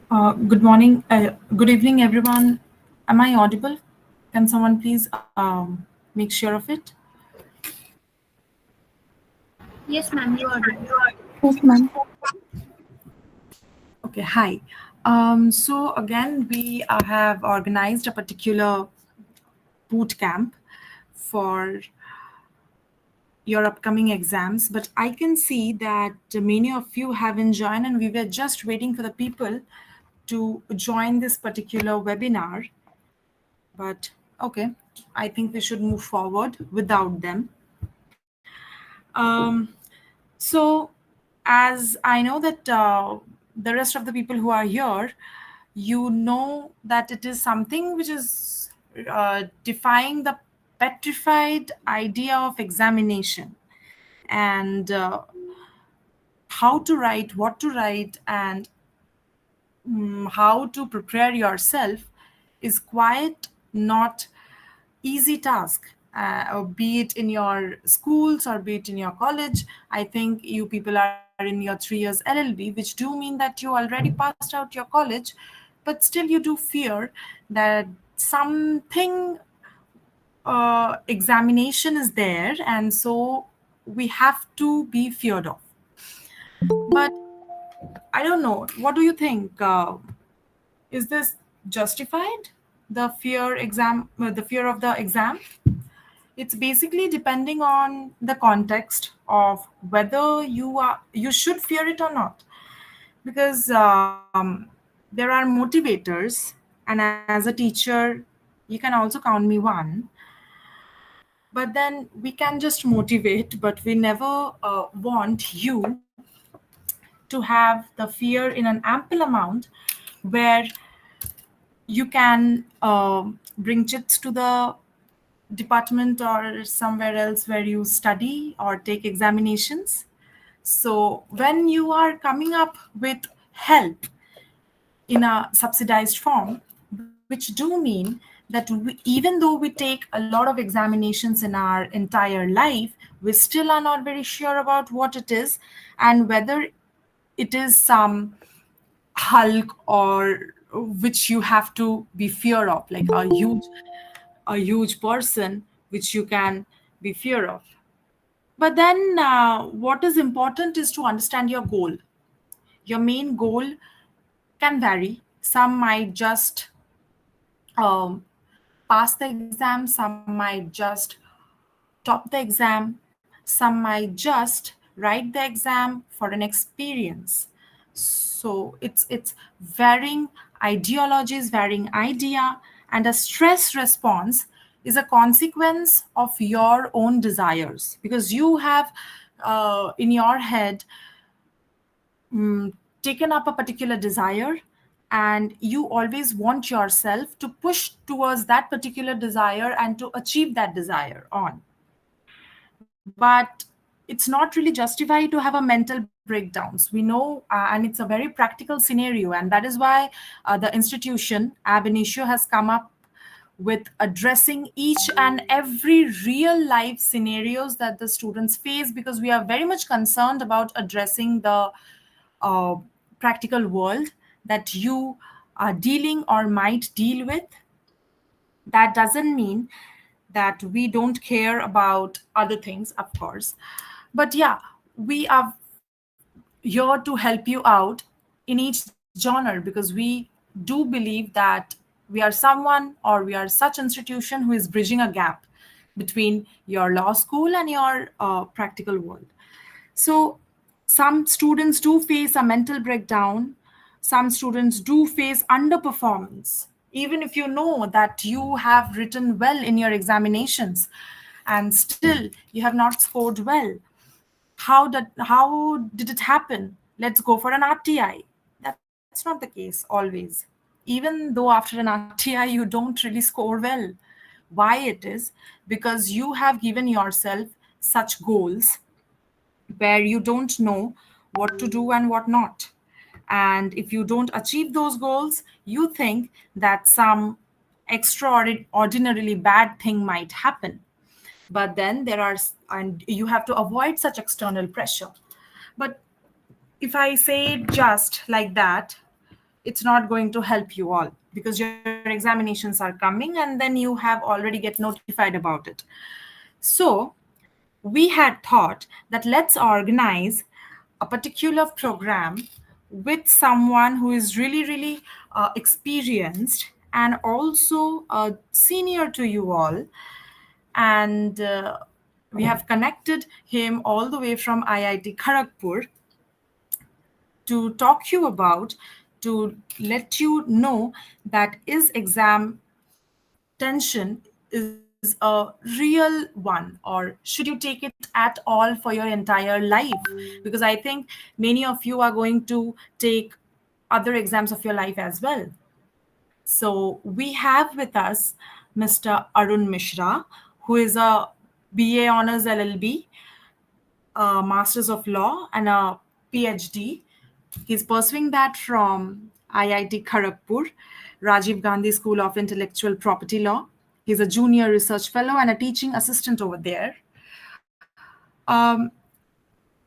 Good morning, good evening, everyone. Am I audible? Can someone please make sure of it? Yes, ma'am, you are audible. Yes, ma'am. Okay, hi. So, again, we have organized a particular boot camp for your upcoming exams, but I can see that many of you haven't joined, and we were just waiting for the people to join this particular webinar. But okay, I think we should move forward without them. Um, so, as I know that the rest of the people who are here, you know that it is something which is defying the petrified idea of examination and how to write, what to write, and how to prepare yourself is quite not easy task, or be it in your schools or be it in your college. I think you people are in your 3 years LLB, which do mean that you already passed out your college, but still you do fear that something examination is there, and so we have to be feared of. But I don't know, what do you think? Is this justified, the fear of the exam? It's basically depending on the context of whether you should fear it or not, because there are motivators, and as a teacher you can also count me one. But then we can just motivate, but we never want you to have the fear in an ample amount where you can bring chits to the department or somewhere else where you study or take examinations. So when you are coming up with help in a subsidized form, which do mean that even though we take a lot of examinations in our entire life, we still are not very sure about what it is and whether it is some hulk or which you have to be fear of, like a huge person which you can be fear of. But then what is important is to understand your goal. Your main goal can vary. Some might just um, pass the exam, some might just top the exam, some might just write the exam for an experience. So it's varying ideologies, varying idea, and a stress response is a consequence of your own desires, because you have in your head taken up a particular desire, and you always want yourself to push towards that particular desire and to achieve that desire on. But it's not really justified to have a mental breakdowns. We know, and it's a very practical scenario, and that is why the institution Ab Initio has come up with addressing each and every real life scenarios that the students face, because we are very much concerned about addressing the uh, practical world that you are dealing or might deal with. That doesn't mean that we don't care about other things, of course. But yeah, we are here to help you out in each genre, because we do believe that we are someone, or we are such institution who is bridging a gap between your law school and your practical world. So some students do face a mental breakdown. Some students do face underperformance. Even if you know that you have written well in your examinations and still you have not scored well, how did it happen? Let's go for an RTI. That's not the case always. Even though after an RTI you don't really score well. Why it is? Because you have given yourself such goals where you don't know what to do and what not. And if you don't achieve those goals, you think that some extraordinarily bad thing might happen. But then and you have to avoid such external pressure. But if I say it just like that, it's not going to help you all because your examinations are coming and then you have already get notified about it. So we had thought that let's organize a particular program with someone who is really, really experienced and also senior to you all. And we have connected him all the way from IIT Kharagpur to talk you about, to let you know that is exam tension is a real one, or should you take it at all for your entire life? Because I think many of you are going to take other exams of your life as well. So we have with us Mr. Arun Mishra, who is a BA Honors LLB, a Masters of Law, and a PhD. He's pursuing that from IIT Kharagpur, Rajiv Gandhi School of Intellectual Property Law. He's a junior research fellow and a teaching assistant over there.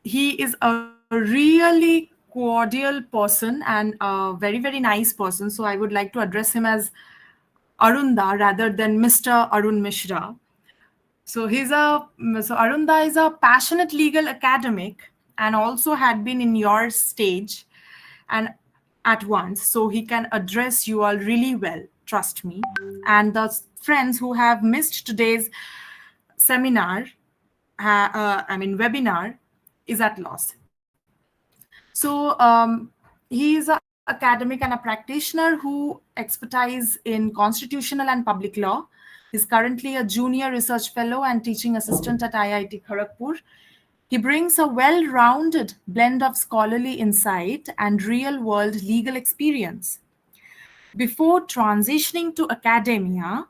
He is a really cordial person and a very, very nice person. So I would like to address him as Arunda rather than Mr. Arun Mishra. So Arunda is a passionate legal academic and also had been in your stage and at once, so he can address you all really well. Trust me. And the friends who have missed today's seminar, webinar, is at loss. So he is an academic and a practitioner who expertise in constitutional and public law. He's currently a junior research fellow and teaching assistant at IIT Kharagpur. He brings a well-rounded blend of scholarly insight and real-world legal experience. Before transitioning to academia,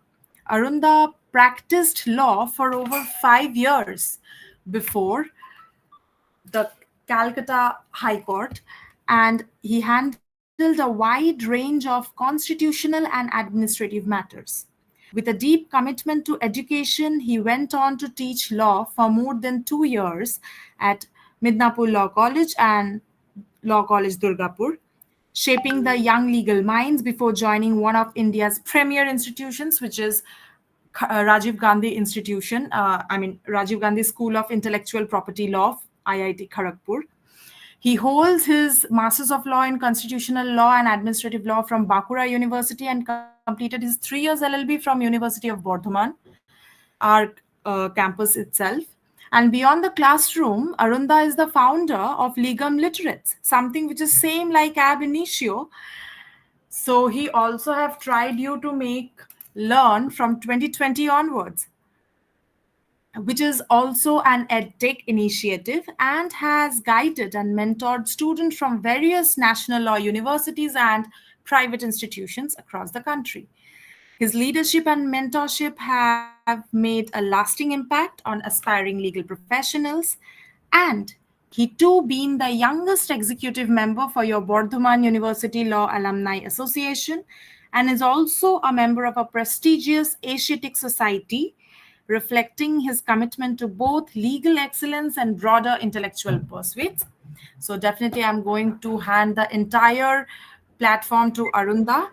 Arunda practiced law for over 5 years before the Calcutta High Court, and he handled a wide range of constitutional and administrative matters. With a deep commitment to education, he went on to teach law for more than 2 years at Midnapur Law College and Law College Durgapur, shaping the young legal minds before joining one of India's premier institutions, which is Rajiv Gandhi Institution, Rajiv Gandhi School of Intellectual Property Law, IIT Kharagpur. He holds his Masters of Law in Constitutional Law and Administrative Law from Bankura University and completed his 3 years LLB from University of Bordhaman, our campus itself. And beyond the classroom, Arunda is the founder of Legum Literates, something which is same like Ab Initio. So he also have tried you to make learn from 2020 onwards, which is also an EdTech initiative and has guided and mentored students from various national law universities and private institutions across the country. His leadership and mentorship have made a lasting impact on aspiring legal professionals, and he too been the youngest executive member for your Bordhaman University Law Alumni Association and is also a member of a prestigious Asiatic Society, reflecting his commitment to both legal excellence and broader intellectual pursuits. So definitely I'm going to hand the entire platform to Arunda.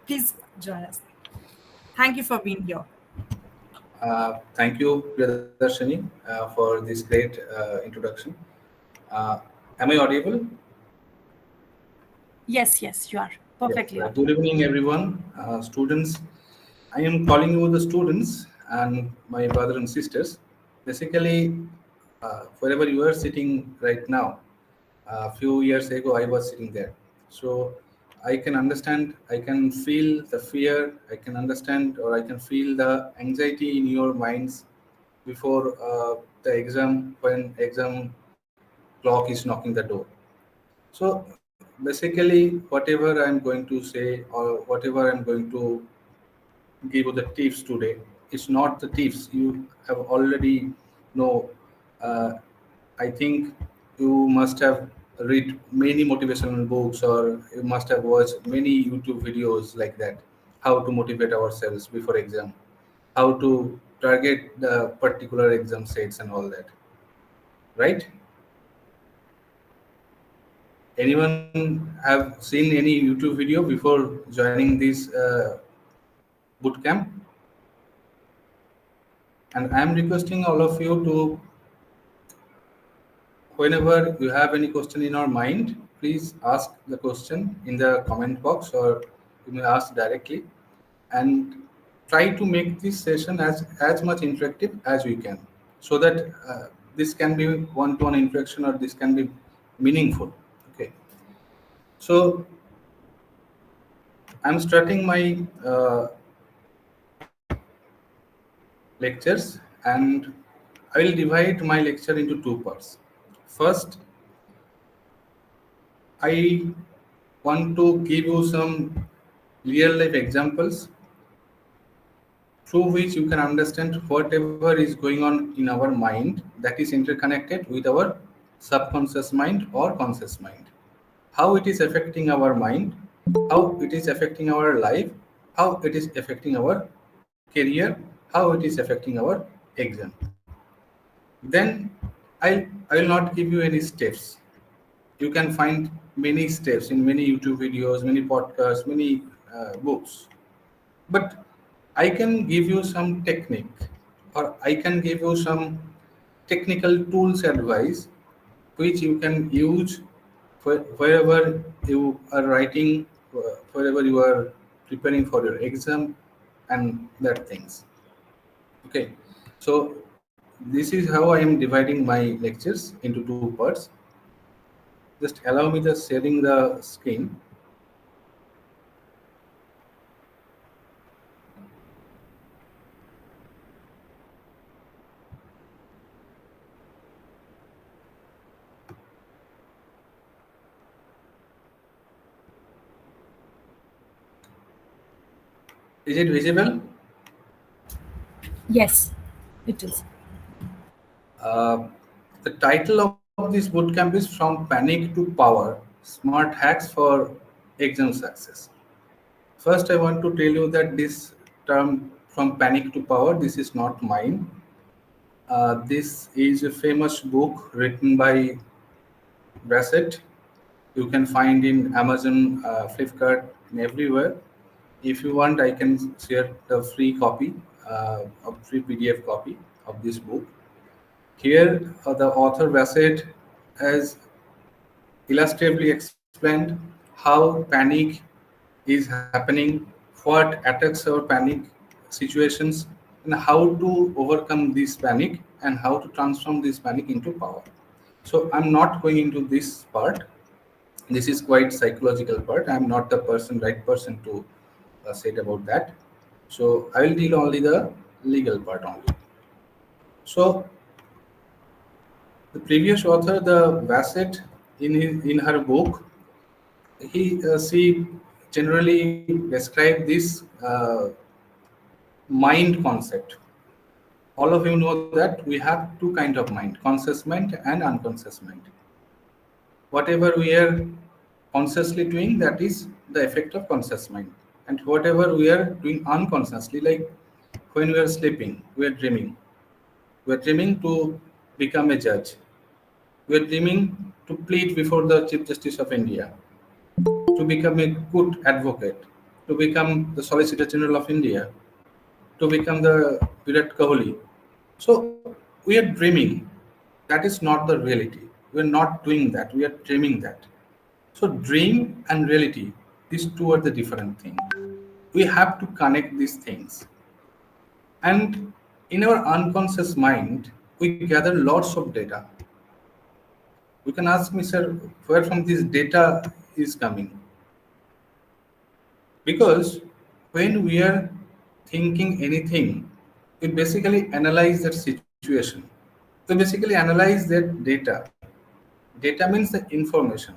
Please join us. Thank you for being here. Thank you, Priyadarshini, for this great introduction. Uh, am I audible? Yes, you are Yes. perfectly Good audible. evening, everyone. Students, I am calling you the students and my brother and sisters. Basically, wherever you are sitting right now, a few years ago, I was sitting there. So I can understand, I can feel the fear, I can understand, or I can feel the anxiety in your minds before the exam, when exam clock is knocking the door. So basically, whatever I'm going to say or whatever I'm going to give you the tips today, it's not the tips you have already know. Uh, I think you must have read many motivational books or you must have watched many YouTube videos like that. How to motivate ourselves before exam, how to target the particular exam sets and all that, right? Anyone have seen any YouTube video before joining this boot camp? And I am requesting all of you to, whenever you have any question in your mind, please ask the question in the comment box, or you may ask directly, and try to make this session as much interactive as we can, so that this can be one-to-one interaction, or this can be meaningful. Okay, so I'm starting my lectures, and I will divide my lecture into two parts. First, I want to give you some real life examples through which you can understand whatever is going on in our mind that is interconnected with our subconscious mind or conscious mind. How it is affecting our mind, how it is affecting our life, how it is affecting our career, how it is affecting our exam. Then I will not give you any steps. You can find many steps in many YouTube videos, many podcasts, many books. But I can give you some technique, or I can give you some technical tools advice which you can use wherever you are writing, wherever you are preparing for your exam, and that things. Okay, so this is how I am dividing my lectures into two parts. Just allow me just sharing the screen. Is it visible? Yes, it is. Uh, the title of this bootcamp is From Panic to Power, Smart Hacks for Exam Success. First, I want to tell you that this term From Panic to Power, this is not mine. This is a famous book written by Bassett. You can find in Amazon, Flipkart, and everywhere. If you want, I can share the free copy, a free PDF copy of this book. Here, the author Bassett has illustratively explained how panic is happening, what attacks our panic situations, and how to overcome this panic, and how to transform this panic into power. So I'm not going into this part. This is quite psychological part. I'm not the right person to say it about that. So I will deal only the legal part only. So the previous author, the Bassett, in her book, she generally described this mind concept. All of you know that we have two kind of mind: conscious mind and unconscious mind. Whatever we are consciously doing, that is the effect of conscious mind, and whatever we are doing unconsciously, like when we are sleeping, we are dreaming. We are dreaming to become a judge. We are dreaming to plead before the Chief Justice of India, to become a good advocate, to become the Solicitor General of India, to become the Virat Kohli. So we are dreaming. That is not the reality. We are not doing that. We are dreaming that. So dream and reality, these two are the different thing. We have to connect these things. And in our unconscious mind, we gather lots of data. You can ask me, sir, where from this data is coming? Because when we are thinking anything, we basically analyze that situation. We basically analyze that data. Data means the information.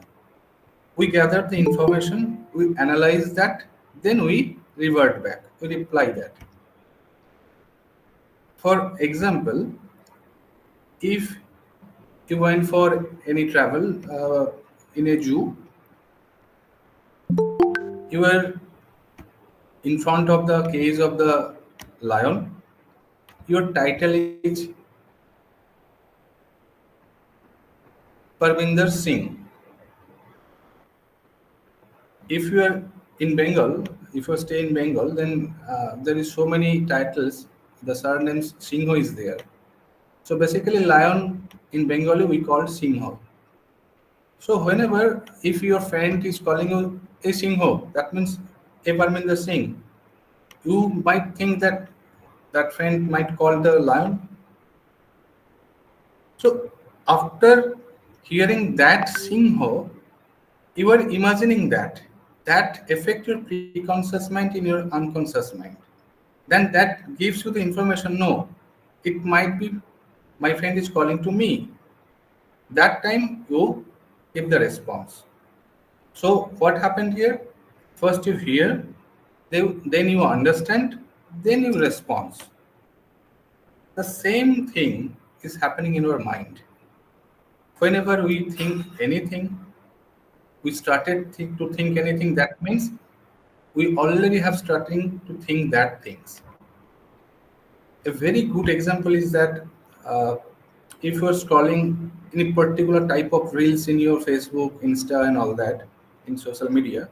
We gather the information, we analyze that, then we revert back, we reply that. For example, if you went for any travel in a zoo, you were in front of the cage of the lion. Your title is Parvinder Singh. if you are in Bengal, if you stay in Bengal, then there is so many titles. The surnames Singho is there. So basically, lion in Bengali we call Singho. So whenever if your friend is calling you a Singho, that means a Parminder Singh. You might think that that friend might call the lion. So after hearing that Singho, you are imagining that affect your preconscious mind in your unconscious mind. Then that gives you the information. No, it might be my friend is calling to me. That time you give the response. So what happened here? First you hear, then you understand, then you respond. The same thing is happening in our mind. Whenever we think anything, we started to think anything. That means we already have starting to think that things. A very good example is that uh, if you are scrolling any particular type of reels in your Facebook, Insta, and all that in social media,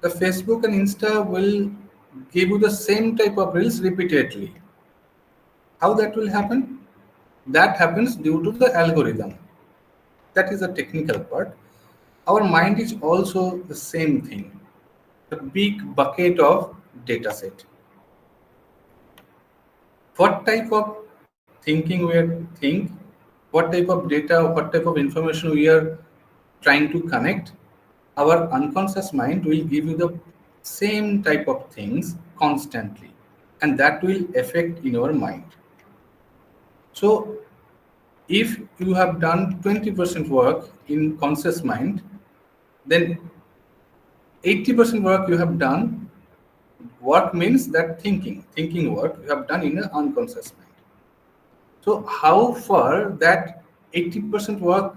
the Facebook and Insta will give you the same type of reels repeatedly. How that will happen? That happens due to the algorithm. That is the technical part. Our mind is also the same thing. The big bucket of data set. What type of thinking we are think, what type of data, what type of information we are trying to connect, our unconscious mind will give you the same type of things constantly, and that will affect in our mind. So if you have done 20% work in conscious mind, then 80% work you have done. Work means that thinking work you have done in an unconscious mind. So how far that 80% work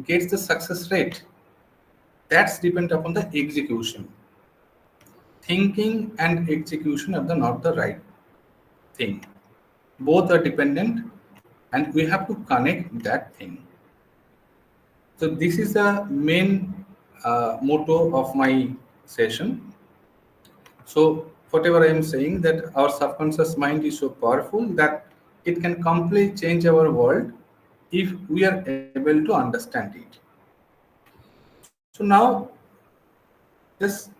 gets the success rate, that's depend upon the execution. Thinking and execution are the not the right thing. Both are dependent, and we have to connect that thing. So this is the main motto of my session. So whatever I am saying, that our subconscious mind is so powerful that it can completely change our world if we are able to understand it. So now, just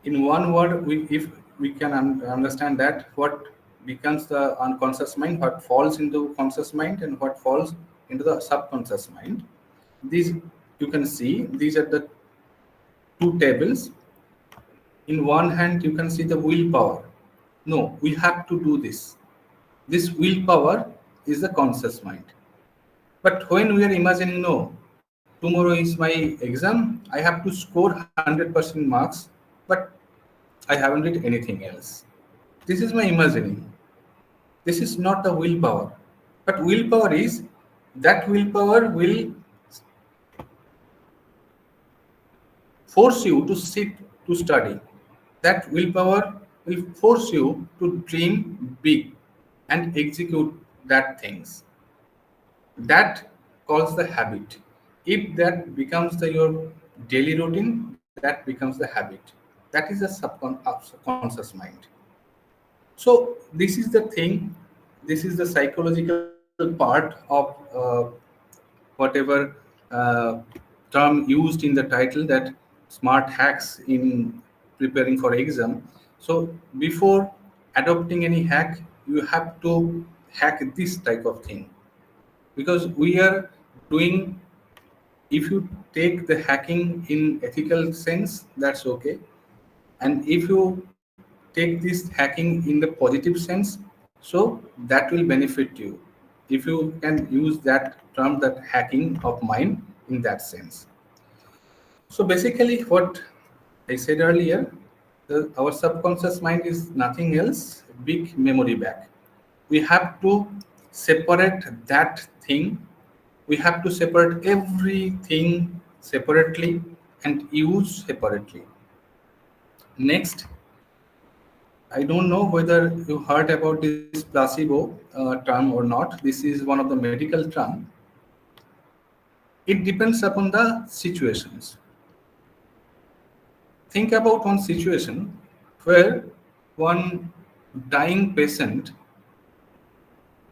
in one word, if we can understand that what becomes the unconscious mind, what falls into conscious mind, and what falls into the subconscious mind. These you can see. These are the two tables. In one hand, you can see the willpower. No, we have to do this. This willpower is the conscious mind. But when we are imagining, no, tomorrow is my exam, I have to score 100% marks, but I haven't read anything else. This is my imagining. This is not the willpower. But willpower is that willpower will force you to sit to study. That willpower will force you to dream big and execute that things. That calls the habit. If that becomes your daily routine, that becomes the habit. That is the subconscious mind. So this is the thing. This is the psychological part of whatever uh, term used in the title, that smart hacks in preparing for exam. So before adopting any hack, you have to hack this type of thing, because we are doing, if you take the hacking in ethical sense, that's okay, and if you take this hacking in the positive sense, so that will benefit you if you can use that term, that hacking of mind, in that sense. So basically what I said earlier, our subconscious mind is nothing else big memory bank. We have to separate that thing. We have to separate everything separately and use separately. Next, I don't know whether you heard about this placebo term or not. This is one of the medical term. It depends upon the situations. Think about one situation where one dying patient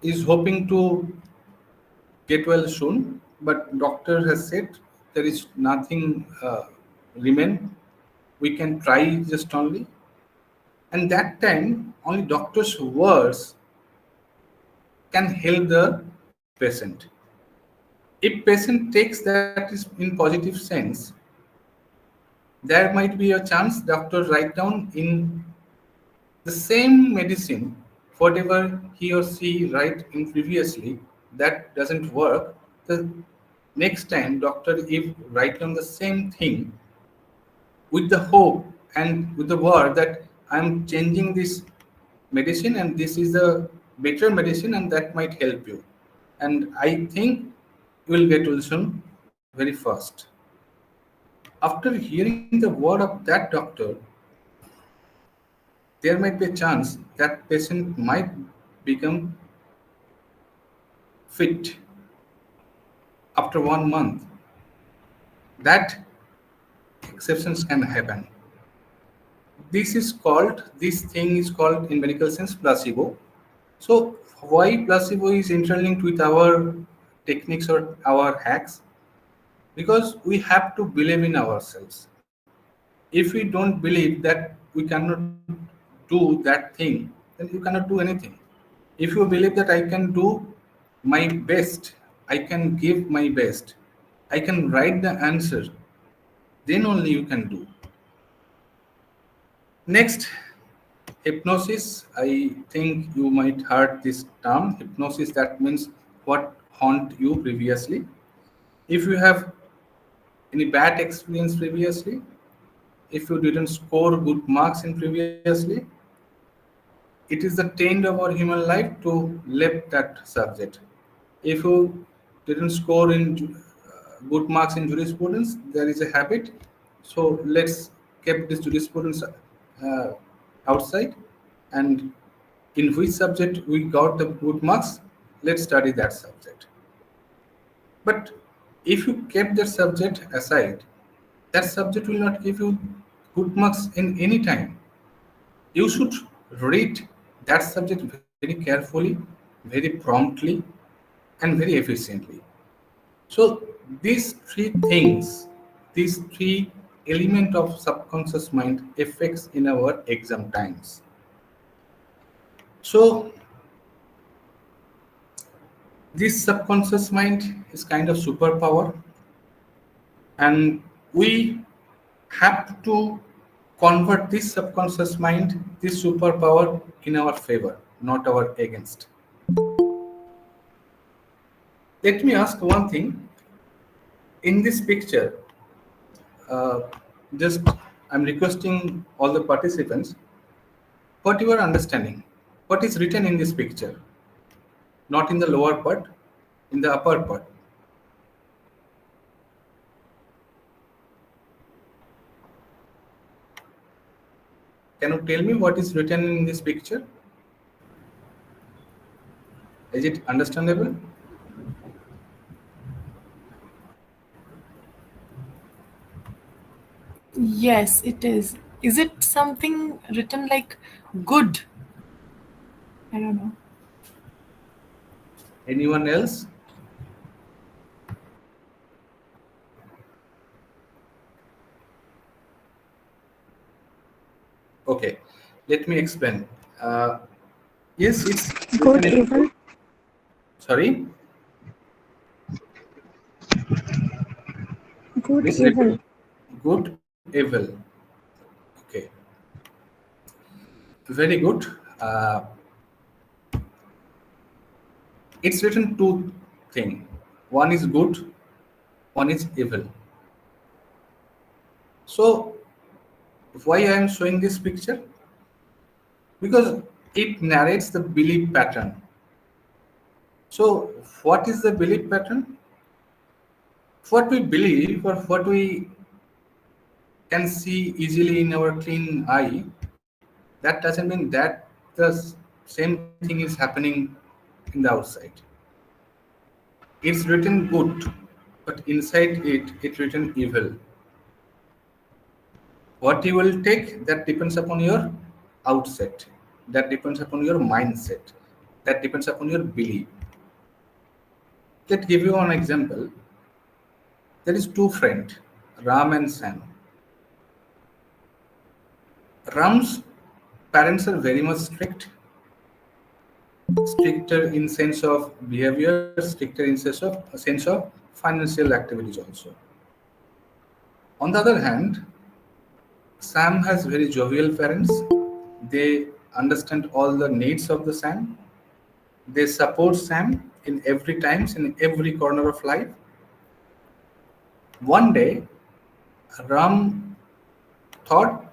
is hoping to get well soon, but doctor has said there is nothing remain. We can try just only, and that time only doctor's words can help the patient. If patient takes that is in positive sense, there might be a chance doctor write down in the same medicine whatever he or she write in previously that doesn't work. The next time doctor if write down the same thing with the hope and with the word that I'm changing this medicine and this is a better medicine and that might help you. And I think you will get well soon very fast. After hearing the word of that doctor, there might be a chance that patient might become fit after 1 month. That exceptions can happen. This thing is called in medical sense placebo. So why placebo is interlinked with our techniques or our hacks? Because we have to believe in ourselves. If we don't believe that we cannot do that thing, then you cannot do anything. If you believe that I can do my best, I can give my best, I can write the answer, then only you can do. Next, hypnosis. I think you might heard this term hypnosis. That means what haunt you previously. If you have any bad experience previously, if you didn't score good marks in previously, it is the trend of our human life to leave that subject. If you didn't score in good marks in jurisprudence, there is a habit. So let's keep this jurisprudence outside, and in which subject we got the good marks, let's study that subject. But if you kept that subject aside, that subject will not give you good marks in any time. You should read that subject very carefully, very promptly, and very efficiently. So these three things, these three element of subconscious mind affects in our exam times. So this subconscious mind is kind of superpower, and we have to convert this subconscious mind, this superpower, in our favor, not our against. Let me ask one thing. In this picture, uh, just I'm requesting all the participants, what you are understanding, what is written in this picture, not in the lower part, in the upper part. Can you tell me what is written in this picture? Is it understandable? Yes, it is. Is it something written like good? I don't know. Anyone else? Okay, let me explain. Uh, yes, it's written Good, in. evil. Sorry, Good, please repeat. evil. Good, evil. Okay, very good. Uh, it's written two thing. One is good, one is evil. So why I am showing this picture? Because it narrates the belief pattern. So what is the belief pattern? What we believe or what we can see easily in our clean eye, that doesn't mean that the same thing is happening in the outside. It's written good, but but inside it written evil. What you will take, that depends upon your outset, that depends upon your mindset, that depends upon your belief. Let give you an example. There is two friends, Ram and Sam. Ram's parents are very much stricter in sense of behavior, stricter in sense of financial activities also. On the other hand, Sam has very jovial parents. They understand all the needs of the Sam. They support Sam in every times in every corner of life. One day, Ram thought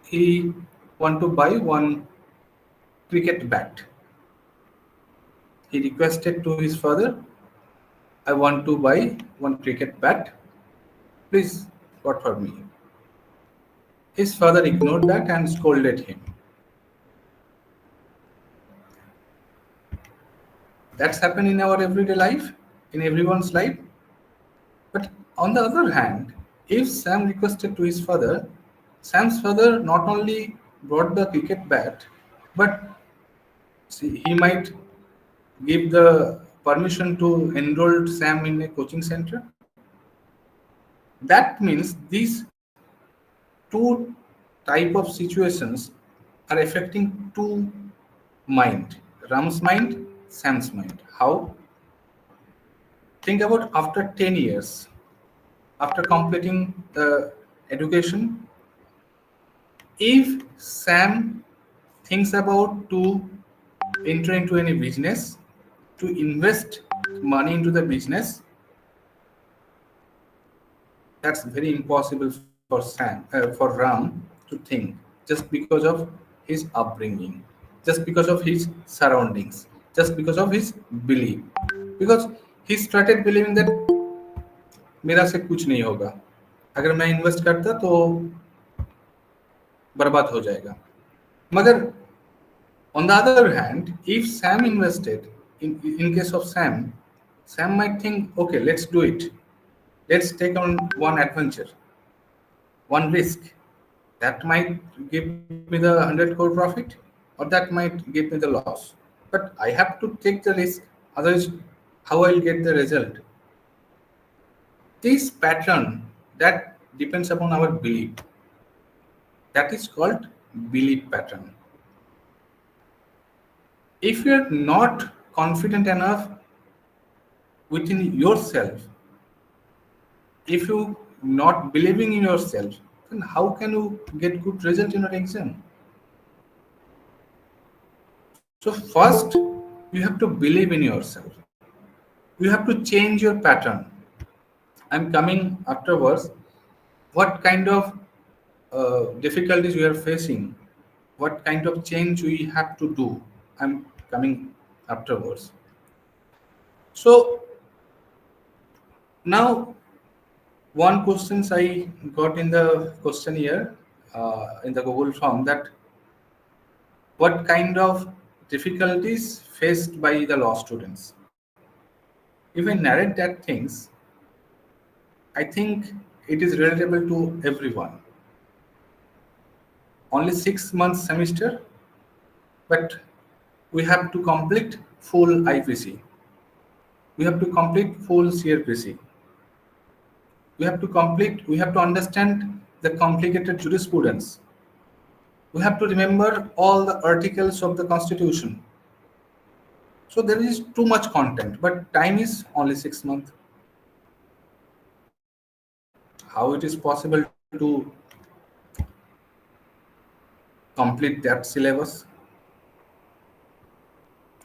he want to buy one cricket bat. He requested to his father, I want to buy one cricket bat. Please got for me. His father ignored that and scolded him. That's happened in our everyday life, in everyone's life. But on the other hand, if Sam requested to his father, Sam's father not only brought the cricket bat, but he might give the permission to enroll Sam in a coaching center. That means these two type of situations are affecting two mind, Ram's mind, Sam's mind. How? Think about after 10 years, after completing the education, if Sam thinks about to enter into any business, to invest money into the business, that's very impossible for for Ram to think, just because of his upbringing, just because of his surroundings, just because of his belief, because he started believing that मेरा से कुछ नहीं होगा, अगर मैं invest करता तो बर्बाद हो जाएगा. मगर on the other hand, if Sam invested, in case of Sam might think, okay, let's do it. Let's take on one adventure, one risk. That might give me the 100 crore profit, or that might give me the loss. But I have to take the risk, otherwise, how I'll get the result? This pattern that depends upon our belief. That is called belief pattern. If you're not confident enough within yourself, if you not believing in yourself, then how can you get good result in your exam? So first, you have to believe in yourself. You have to change your pattern. I'm coming afterwards. What kind of difficulties we are facing? What kind of change we have to do? I'm coming afterwards. So now, one questions I got in the questionnaire in the Google form, that what kind of difficulties faced by the law students. If I narrate that things, I think it is relatable to everyone. Only 6 months semester, but we have to complete full IPC. We have to complete full CRPC. We have to understand the complicated jurisprudence. We have to remember all the articles of the Constitution. So there is too much content, but time is only 6 months. How it is possible to complete that syllabus?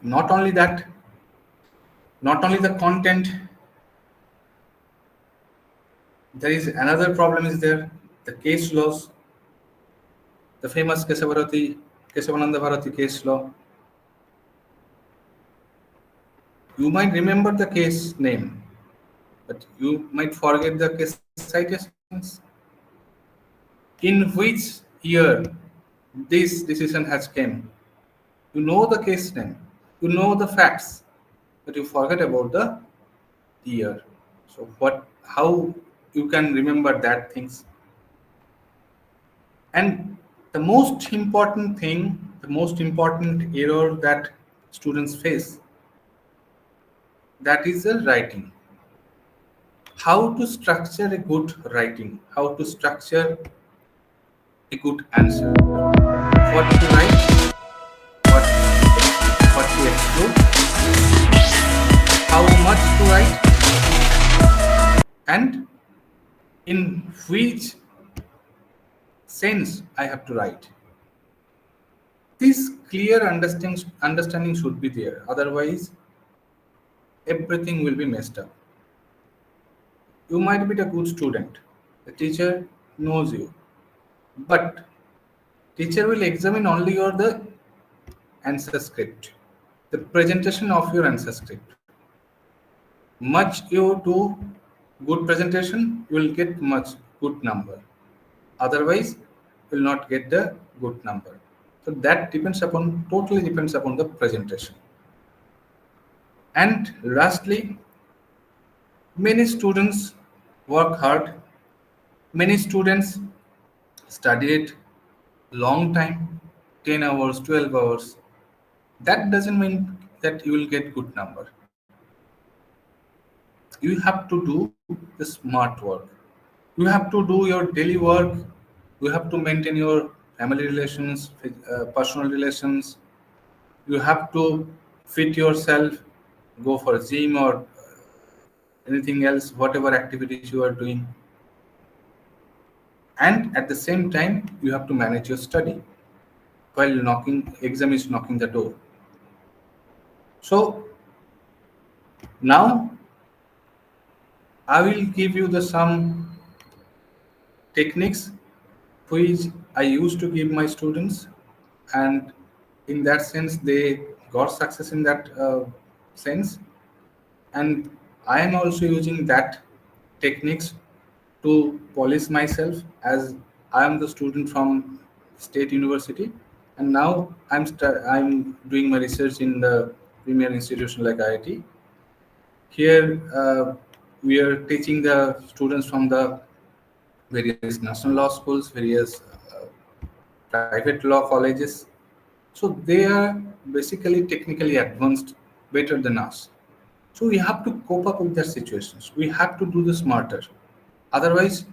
Not only that, not only the content, there is another problem is there, the case laws, the famous Kesavananda Bharati case law. You might remember the case name, but you might forget the case citations. In which year this decision has came. You know the case name, you know the facts, but you forget about the year. So what, how you can remember that things? And the most important thing, the most important error that students face, that is the writing. How to structure a good writing, how to structure a good answer, what to write, what to exclude, how much to write, and in which sense I have to write. This clear understanding should be there. Otherwise, everything will be messed up. You might be a good student. The teacher knows you, but teacher will examine only your the answer script, the presentation of your answer script. Much you do good presentation, you will get much good number. Otherwise, you will not get the good number. So that depends upon, totally depends upon the presentation. And lastly, many students work hard. Many students study it long time, 10 hours, 12 hours. That doesn't mean that you will get good number. You have to do the smart work. You have to do your daily work. You have to maintain your family relations, personal relations. You have to fit yourself, go for a gym or anything else, whatever activities you are doing. And at the same time, you have to manage your study while knocking, exam is knocking the door. So now I will give you the some techniques which I used to give my students, and in that sense they got success in that sense. And I am also using that techniques to polish myself, as I am the student from state university, and now I'm doing my research in the premier institution like IIT. Here we are teaching the students from the various national law schools, various private law colleges. So they are basically technically advanced, better than us. So we have to cope up with their situations. We have to do the smarter. Otherwise,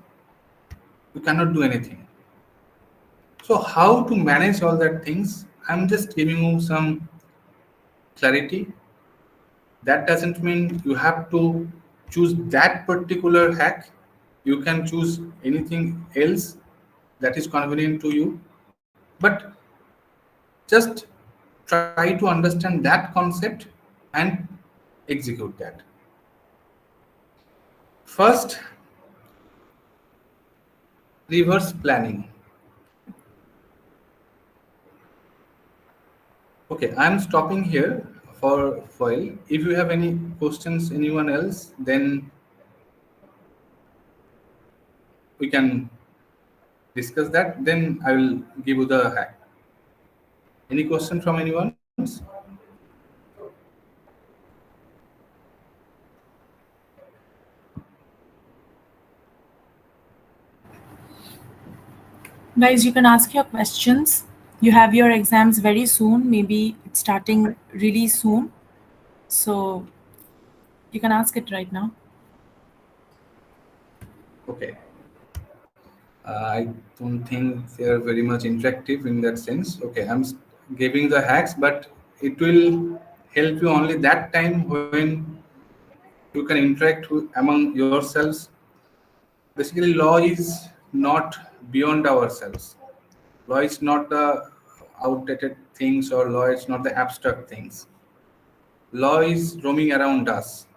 we cannot do anything. So how to manage all that things? I'm just giving you some clarity. That doesn't mean you have to choose that particular hack. You can choose anything else that is convenient to you. But just try to understand that concept and execute that. First, reverse planning. Okay, I'm stopping here for a while. If you have any questions, anyone else, then we can discuss that. Then I will give you the hack. Any question from anyone? Guys, you can ask your questions. You have your exams very soon, maybe it's starting really soon. So you can ask it right now. Okay. I don't think they are very much interactive in that sense. Okay, giving the hacks, but it will help you only that time when you can interact among yourselves. Basically, law is not beyond ourselves. Law is not the outdated things, or law is not the abstract things. Law is roaming around us.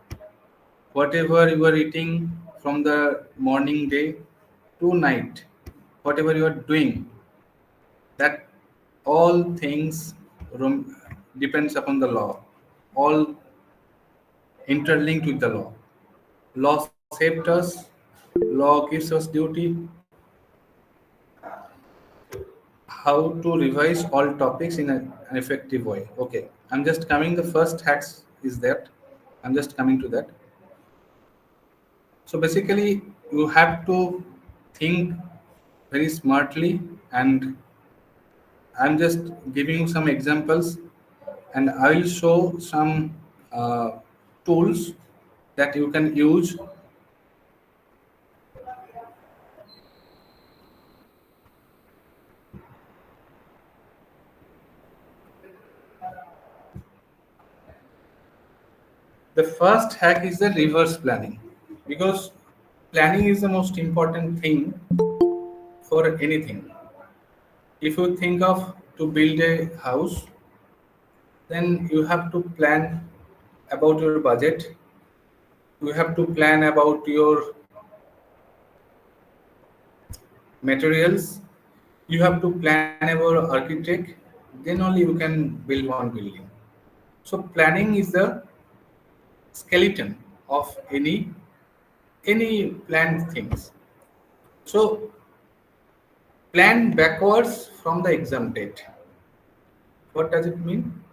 Whatever you are eating from the morning day to night, whatever you are doing, that all things depends upon the law. All interlinked with the law. Law saved us. Law gives us duty. How to revise all topics in an effective way. Okay, I'm just coming. The first hacks is that I'm just coming to that. So basically, you have to think very smartly, and I'm just giving you some examples, and I will show some uh, tools that you can use. The first hack is the reverse planning, because planning is the most important thing for anything. If you think of to build a house, then you have to plan about your budget. You have to plan about your materials. You have to plan about architect. Then only you can build one building. So planning is the skeleton of any planned things. So plan backwards from the exam date. What does it mean?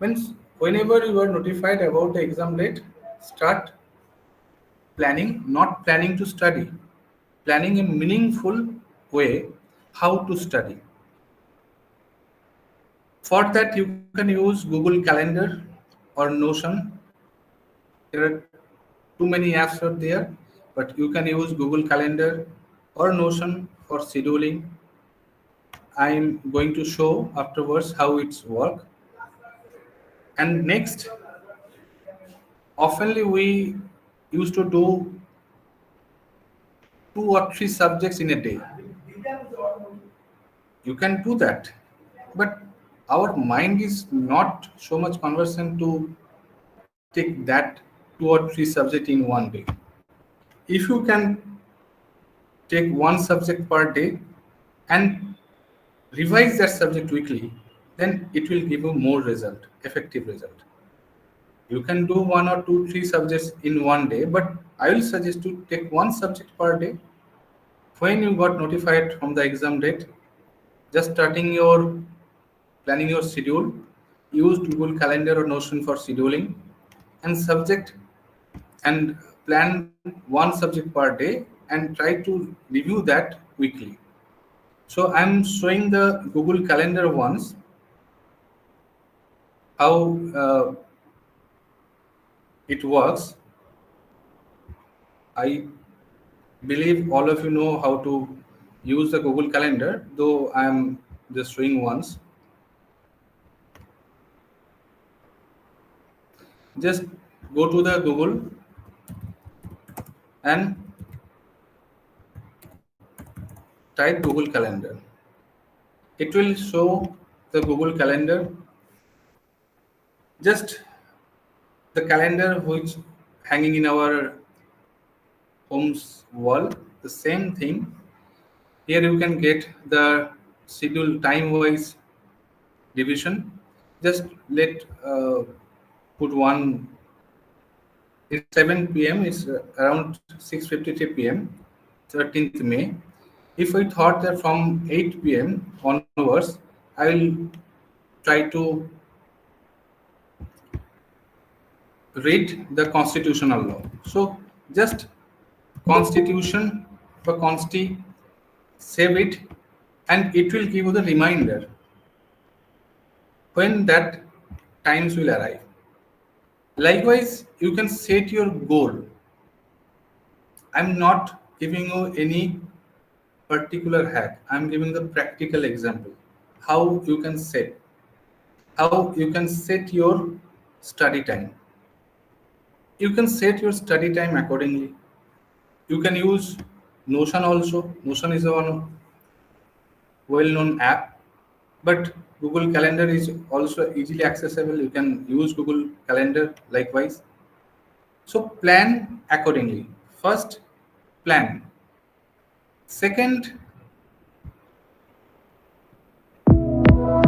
Means whenever you are notified about the exam date, start planning, not planning to study, planning a meaningful way how to study. For that, you can use Google Calendar or Notion. There are too many apps out there, but you can use Google Calendar or Notion for scheduling. I'm going to show afterwards how it's work. And next, oftenly we used to do two or three subjects in a day. You can do that, but our mind is not so much conversant to take that two or three subject in one day. If you can take one subject per day and revise that subject weekly, then it will give you more result, effective result. You can do one or two, three subjects in one day, but I will suggest to take one subject per day. When you got notified from the exam date, just starting your planning your schedule, use Google Calendar or Notion for scheduling, and subject and plan one subject per day and try to review that weekly. So I'm showing the Google Calendar ones, how it works. I believe all of you know how to use the Google Calendar, though I'm just showing once. Just go to the Google and type Google Calendar. It will show the Google Calendar, just the calendar which hanging in our home's wall. The same thing. Here you can get the schedule time wise division. Just let put one. It's 7 p.m. It's around 6:53 p.m. 13th May. If we thought that from 8 p.m. onwards, I will try to read the constitutional law. So just constitution for consti, save it, and it will give you the reminder when that times will arrive. Likewise, you can set your goal. I'm not giving you any particular hack. I'm giving the practical example. How you can set your study time. You can set your study time accordingly. You can use Notion also. Notion is a one well-known app, but Google Calendar is also easily accessible. You can use Google Calendar likewise. So plan accordingly. First, plan. Second,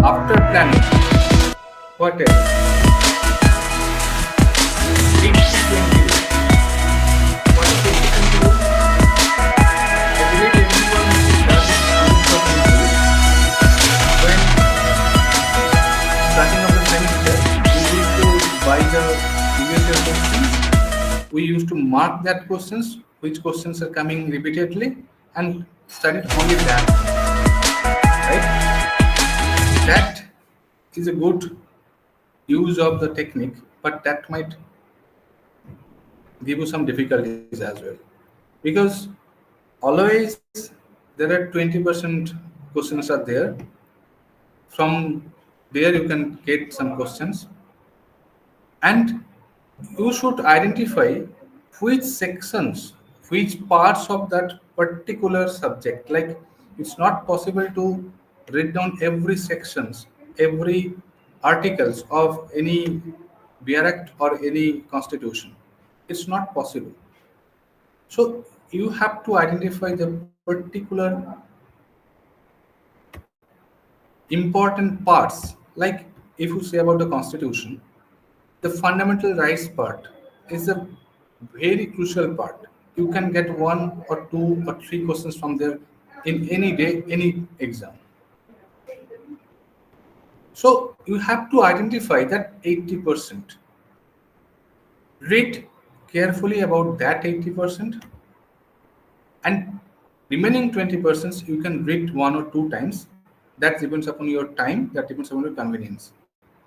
after planning, what else? Stick to 20 rules. What is the second rule? I believe everyone does it unconsciously. When starting of the semester, we used to buy the previous year questions. We used to mark that questions, which questions are coming repeatedly, and study only that, right? That is a good use of the technique, but that might give you some difficulties as well, because always there are 20% questions are there. From there you can get some questions, and you should identify which sections, which parts of that particular subject. Like, it's not possible to read down every sections, every articles of any beer act or any constitution. It's not possible. So you have to identify the particular important parts. Like, if you say about the constitution, the fundamental rights part is a very crucial part. You can get one or two or three questions from there in any day, any exam. So you have to identify that 80%. Read carefully about that 80%, and remaining 20% you can read one or two times. That depends upon your time, that depends upon your convenience.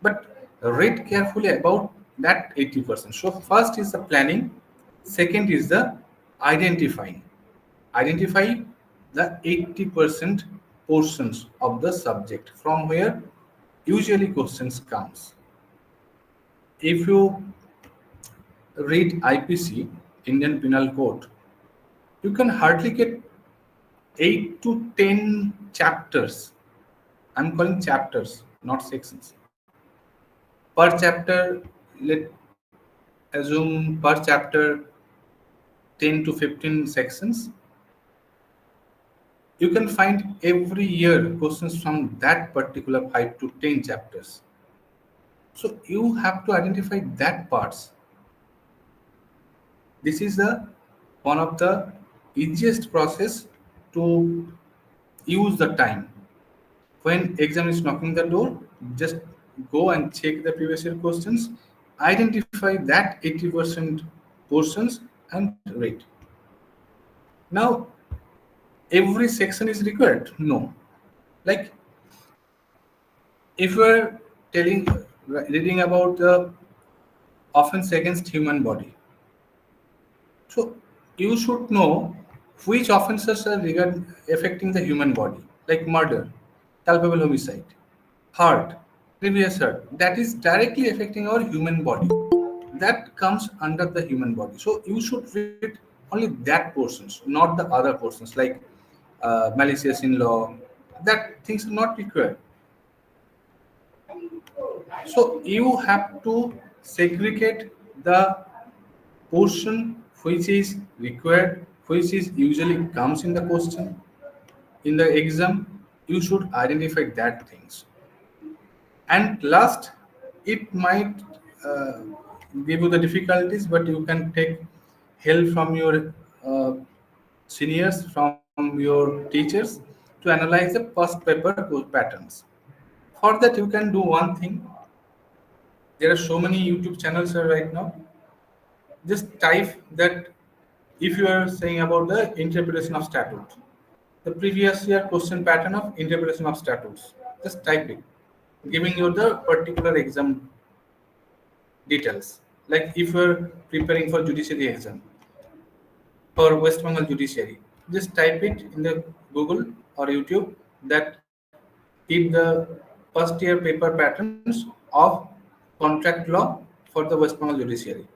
But read carefully about that 80%. So first is the planning, second is the identifying. Identify the 80% portions of the subject from where usually questions comes. If you read IPC, Indian Penal Code, you can hardly get 8 to 10 chapters. I'm calling chapters, not sections. Per chapter, let assume per chapter 10 to 15 sections. You can find every year questions from that particular 5 to 10 chapters. So you have to identify that parts. This is the one of the easiest process to use the time. When exam is knocking the door, just go and check the previous year questions, identify that 80% portions, and read. Now, every section is required? No. Like, if you are telling, reading about the offense against human body, so you should know which offenses are affecting the human body, like murder, culpable homicide, heart, previous heart. That is directly affecting our human body. That comes under the human body. So you should read only that portions, not the other portions like malicious in law. That things are not required. So you have to segregate the portion which is required, which is usually comes in the question in the exam. You should identify that things. And last, it might uh, give you the difficulties, but you can take help from your seniors, from your teachers, to analyze the past paper patterns. For that, you can do one thing. There are so many YouTube channels right now. Just type that, if you are saying about the interpretation of statute, the previous year question pattern of interpretation of statutes, just type it, giving you the particular exam details. Like, if you are preparing for judiciary exam, for West Bengal judiciary, just type it in the Google or YouTube, that keep the first year paper patterns of contract law for the West Bengal judiciary.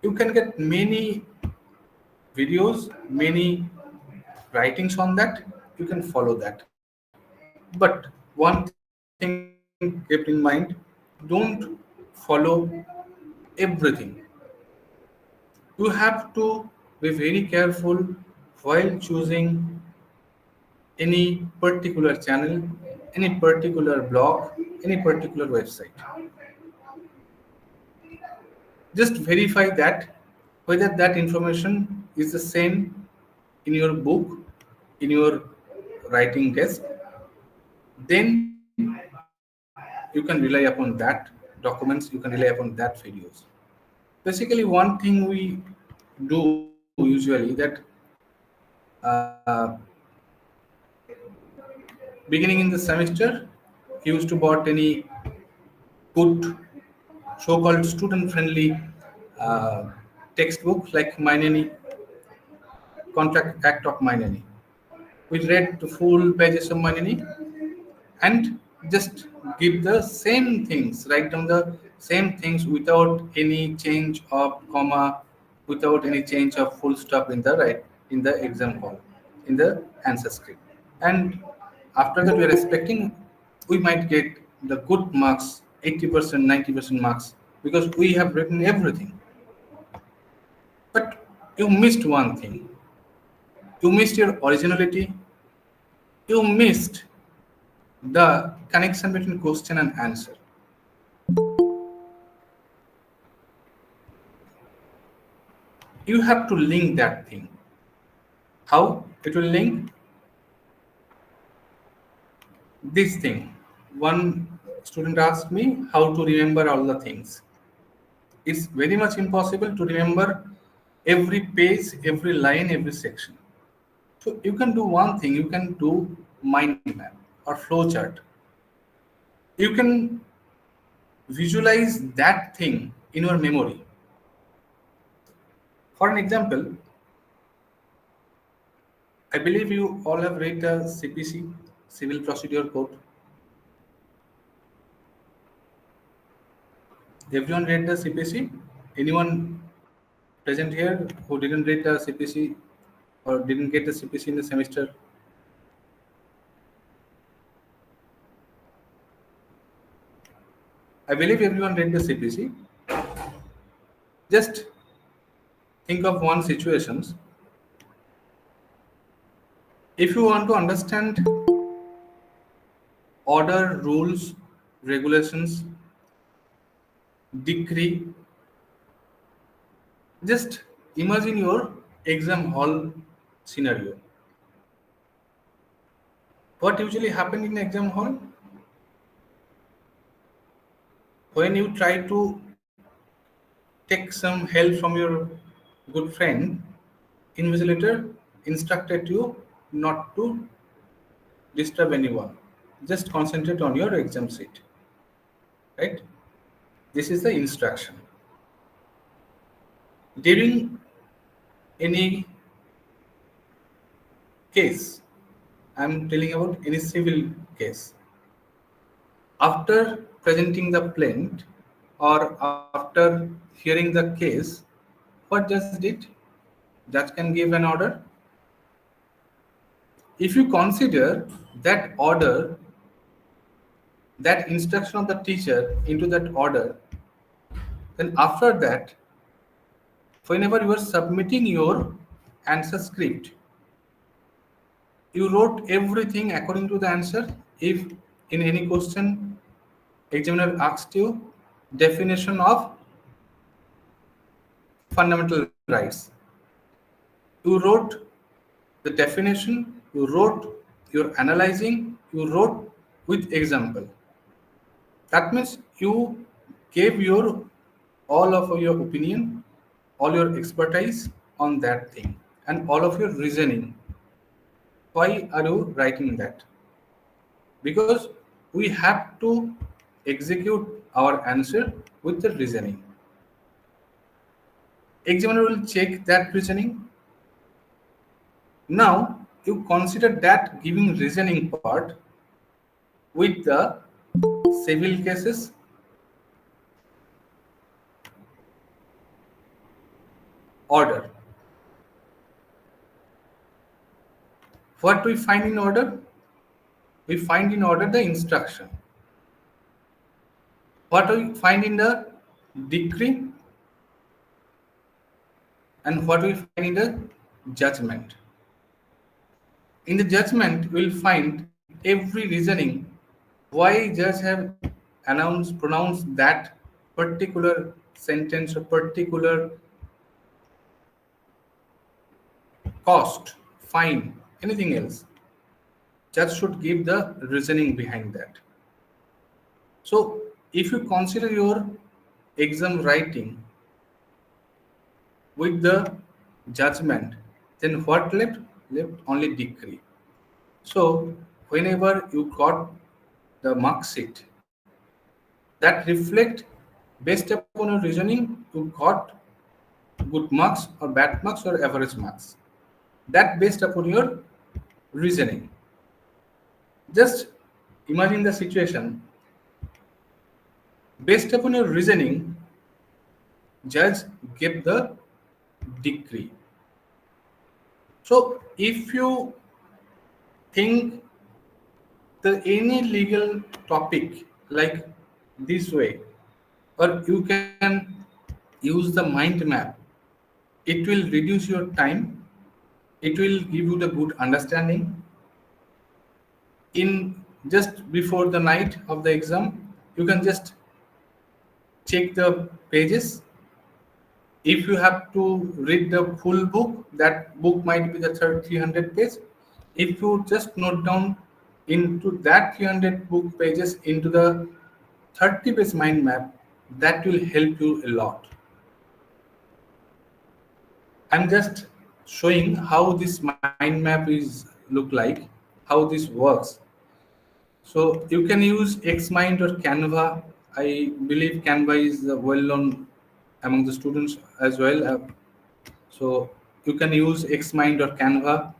You can get many videos, many writings on that. You can follow that. But one thing keep in mind, don't follow everything. You have to be very careful while choosing any particular channel, any particular blog, any particular website. Just verify that whether that information is the same in your book, in your writing desk. Then you can rely upon that documents, you can rely upon that videos. Basically, one thing we do usually that uh, beginning in the semester, he used to bought any good so-called student-friendly uh, textbook like Minani, Contract Act of Minani. We read the full pages of Manini and just give the same things, write down the same things without any change of comma, without any change of full stop in the right in the exam hall, in the answer script. And after that, we are expecting we might get the good marks, 80%, 90% marks, because we have written everything. But you missed one thing. You missed your originality. You missed the connection between question and answer. You have to link that thing. How it will link this thing? One student asked me how to remember all the things. It's very much impossible to remember every page, every line, every section. So you can do one thing, you can do mind map or flow chart. You can visualize that thing in your memory. For an example, I believe you all have read the CPC, Civil Procedure Code. Everyone read the CPC? Anyone present here who didn't read the CPC or didn't get the CPC in the semester? I believe everyone read the CPC. Just think of one situations. If you want to understand order, rules, regulations, decree, just imagine your exam hall scenario. What usually happen in exam hall? When you try to take some help from your good friend, invigilator instructed you not to disturb anyone. Just concentrate on your exam sheet. Right? This is the instruction. During any case, I'm telling about any civil case. After presenting the plaint or after hearing the case, what judge did? Judge can give an order. If you consider that order, that instruction of the teacher into that order, then after that, whenever you are submitting your answer script, you wrote everything according to the answer. If in any question examiner asked you definition of fundamental rights, you wrote the definition, you wrote your analyzing, you wrote with example. That means you gave your all of your opinion, all your expertise on that thing, and all of your reasoning. Why are you writing that? Because we have to execute our answer with the reasoning. Examiner will check that reasoning. Now you consider that giving reasoning part with the civil cases order. What we find in order? We find in order the instruction. What we find in the decree and what we find in the judgment. In the judgment, we will find every reasoning why judge have pronounced that particular sentence or particular cost, fine, anything else. Judge should give the reasoning behind that. So, if you consider your exam writing with the judgment, then what left? Left only degree. So whenever you got the mark sheet that reflect based upon your reasoning, you got good marks or bad marks or average marks. That based upon your reasoning. Just imagine the situation. Based upon your reasoning, judge gave the degree. So if you think the any legal topic like this way, or you can use the mind map, it will reduce your time, it will give you the good understanding. In just before the night of the exam, you can just check the pages. If you have to read the full book, that book might be the 300 page. If you just note down into that 300 book pages into the 30 page mind map, that will help you a lot. I'm just showing how this mind map is look like, how this works. So you can use Xmind or Canva. I believe Canva is well known among the students as well. So you can use Xmind or Canva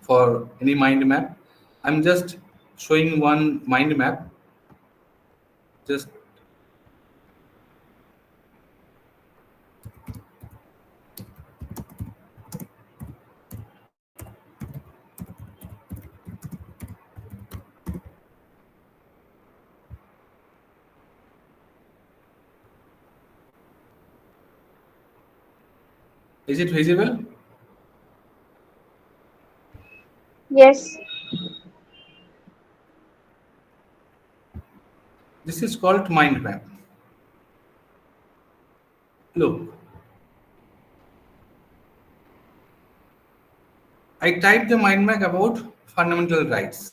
for any mind map. I'm just showing one mind map. Just is it visible? Yes. This is called mind map. Look, I typed the mind map about fundamental rights.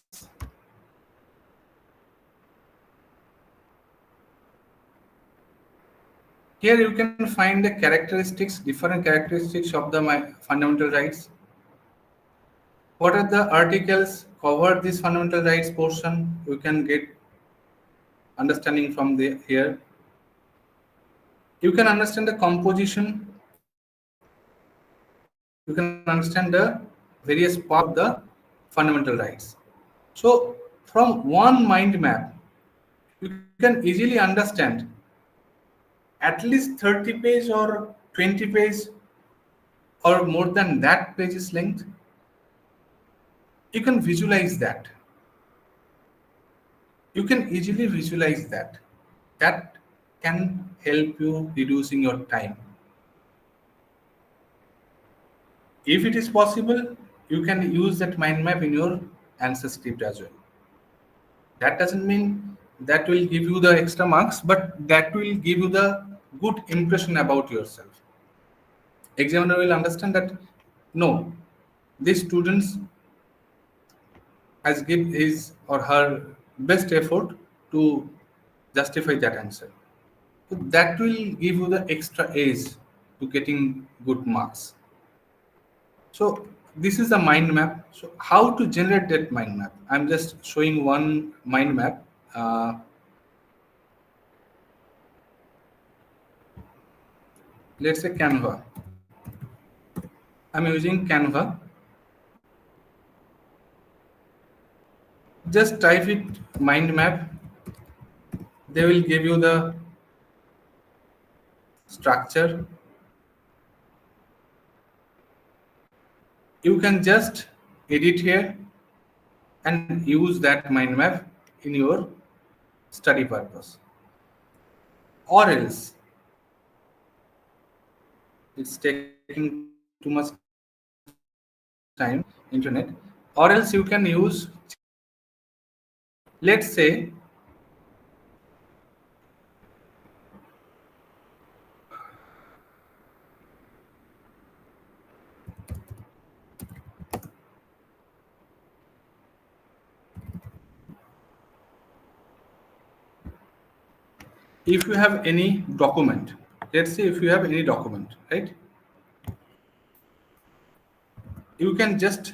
Here you can find the characteristics, different characteristics of the fundamental rights. What are the articles cover this fundamental rights portion? You can get understanding from the here. You can understand the composition. You can understand the various part of the fundamental rights. So from one mind map, you can easily understand at least 30 page or 20 page or more than that page's length. You can visualize that. You can easily visualize that. That can help you reducing your time. If it is possible, you can use that mind map in your answer script as well. That doesn't mean that will give you the extra marks, but that will give you the good impression about yourself. Examiner will understand that no, this students has give his or her best effort to justify that answer. So that will give you the extra edge to getting good marks. So this is the mind map. So how to generate that mind map? I'm just showing one mind map. Let's say Canva. I'm using Canva. Just type it mind map. They will give you the structure. You can just edit here and use that mind map in your study purpose. Or else, it's taking too much time, internet. Or else you can use ChatGPT. Let's say if you have any document, let's say if you have any document, right? you can just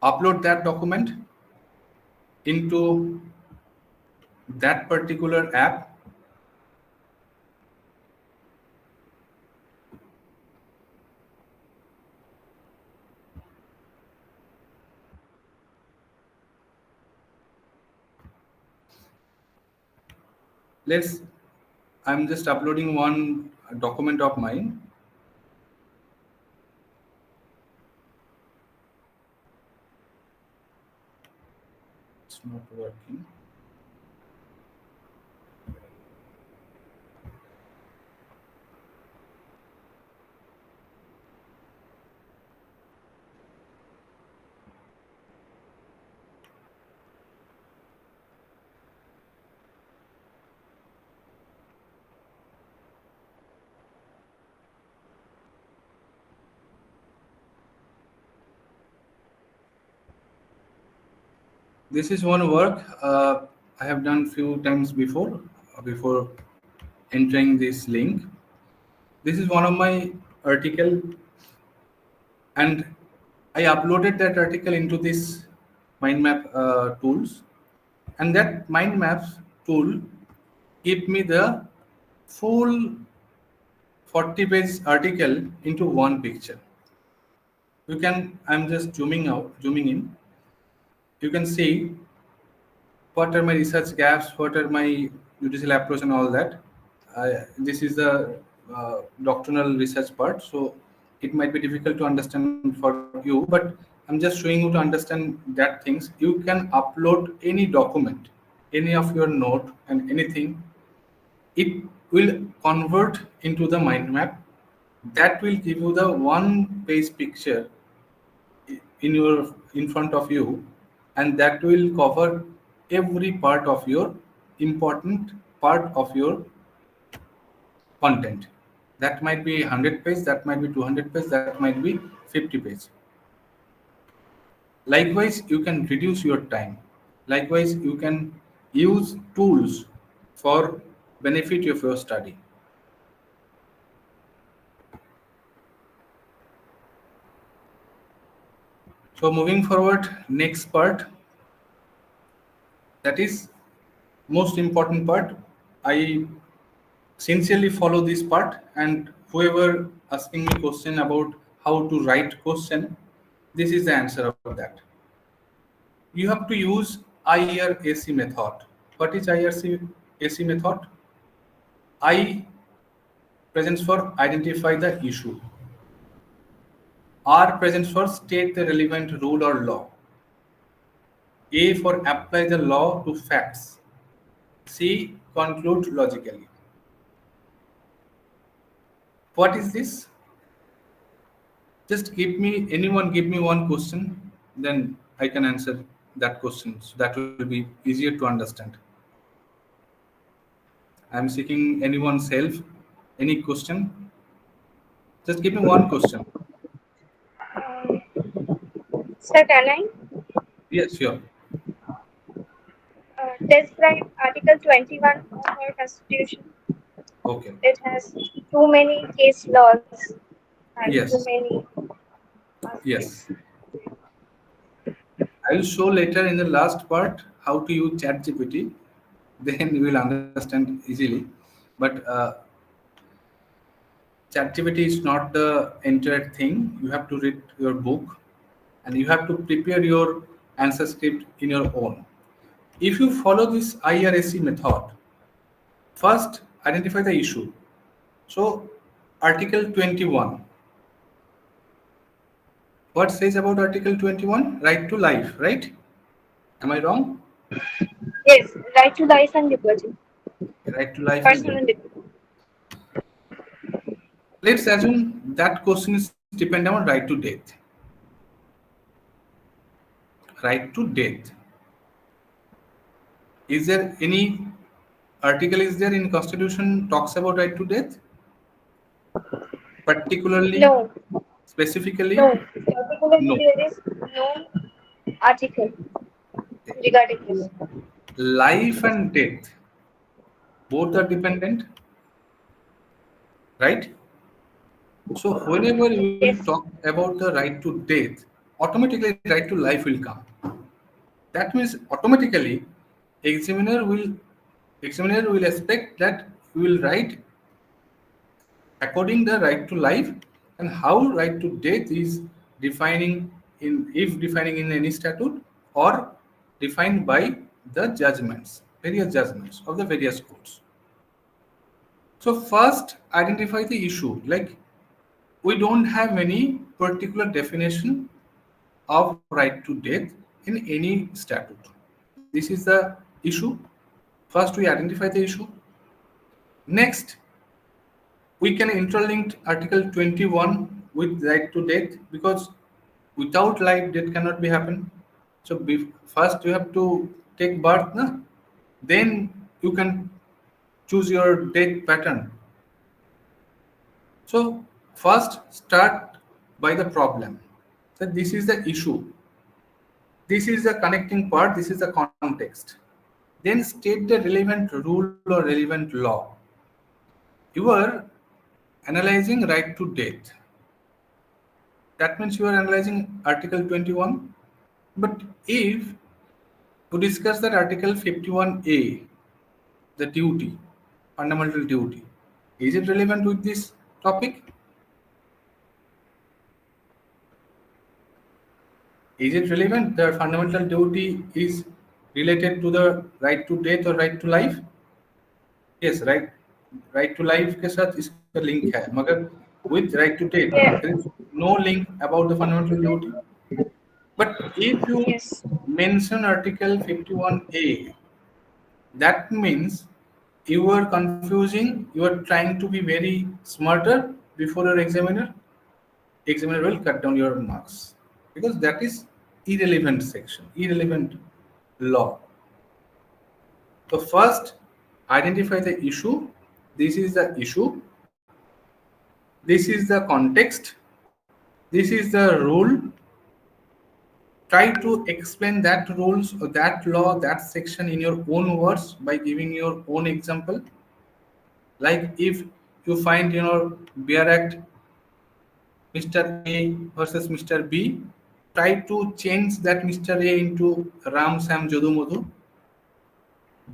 upload that document into that particular app. Let's I'm just uploading one document of mine. It's not working. This is one work I have done few times before entering this link. This is one of my article, and I uploaded that article into this mind map tools, and that mind maps tool give me the full 40-page article into one picture. You can I'm just zooming in. You can see what are my research gaps, what are my judicial approach, and all that. This is the doctrinal research part, so it might be difficult to understand for you, but I'm just showing you to understand that things. You can upload any document, any of your note, and anything. It will convert into the mind map that will give you the one page picture in front of you, and that will cover every part of your important part of your content. That might be 100 page, that might be 200 page, that might be 50 page. Likewise, you can reduce your time. Likewise, you can use tools for benefit of your study. So moving forward, next part, that is most important part. I sincerely follow this part, and whoever asking me question about how to write question, this is the answer of that. You have to use IRAC method. What is IRAC method? I presents for identify the issue. R presents for state the relevant rule or law. A for apply the law to facts. C conclude logically. What is this? Just give me one question, then I can answer that question. So that will be easier to understand. I'm seeking anyone's help. Any question? Just give me one question. Sir, can I Yes, sure. describe Article 21 of our Constitution? Okay. It has too many case laws and too Yes. many Yes. aspects. I will show later in the last part how to use ChatGPT. Then you will understand easily. But ChatGPT is not the entire thing. You have to read your book, and you have to prepare your answer script in your own. If you follow this IRAC method, first identify the issue. So, Article 21. What says about Article 21? Right to life, right? Am I wrong? Yes, right to life and liberty, Right to life and personal liberty. liberty. Let's assume that question is dependent on right to death. Right to death. Is there any article is there in Constitution talks about right to death? Particularly, No, specifically? no. Particularly, No. there is no article regarding this. Life and death, both are dependent, right? So whenever you Yes. will talk about the right to death, automatically right to life will come. That means automatically examiner will examiner will expect that we will write according the right to life and how right to death is defining in if defining in any statute or defined by the judgments, various judgments of the various courts. So first identify the issue. Like we don't have any particular definition of right to death in any statute. This is the issue. First we identify the issue. Next we can interlink Article 21 with right to death because without life death cannot be happen. So first you have to take birth, na? Then you can choose your death pattern. So first start by the problem. So this is the issue. This is the connecting part. This is the context. Then state the relevant rule or relevant law. You are analyzing right to death. That means you are analyzing Article 21. But if we discuss that Article 51A, the duty, fundamental duty, is it relevant with this topic? Is it relevant? The fundamental duty is related to the right to death or right to life? Yes, right to life के साथ इसका link है मगर with right to death Yeah. there is no link about the fundamental duty. But if you Yes. mention Article 51A, that means you are confusing, you are trying to be very smarter before your examiner. Examiner will cut down your marks because that is irrelevant section, irrelevant law. So first, identify the issue. This is the issue. This is the context. This is the rule. Try to explain that rules or that law, that section in your own words by giving your own example. Like if you find, Bear Act, Mr. A versus Mr. B, try to change that Mr. A into Ram Sam Jadu Madhu.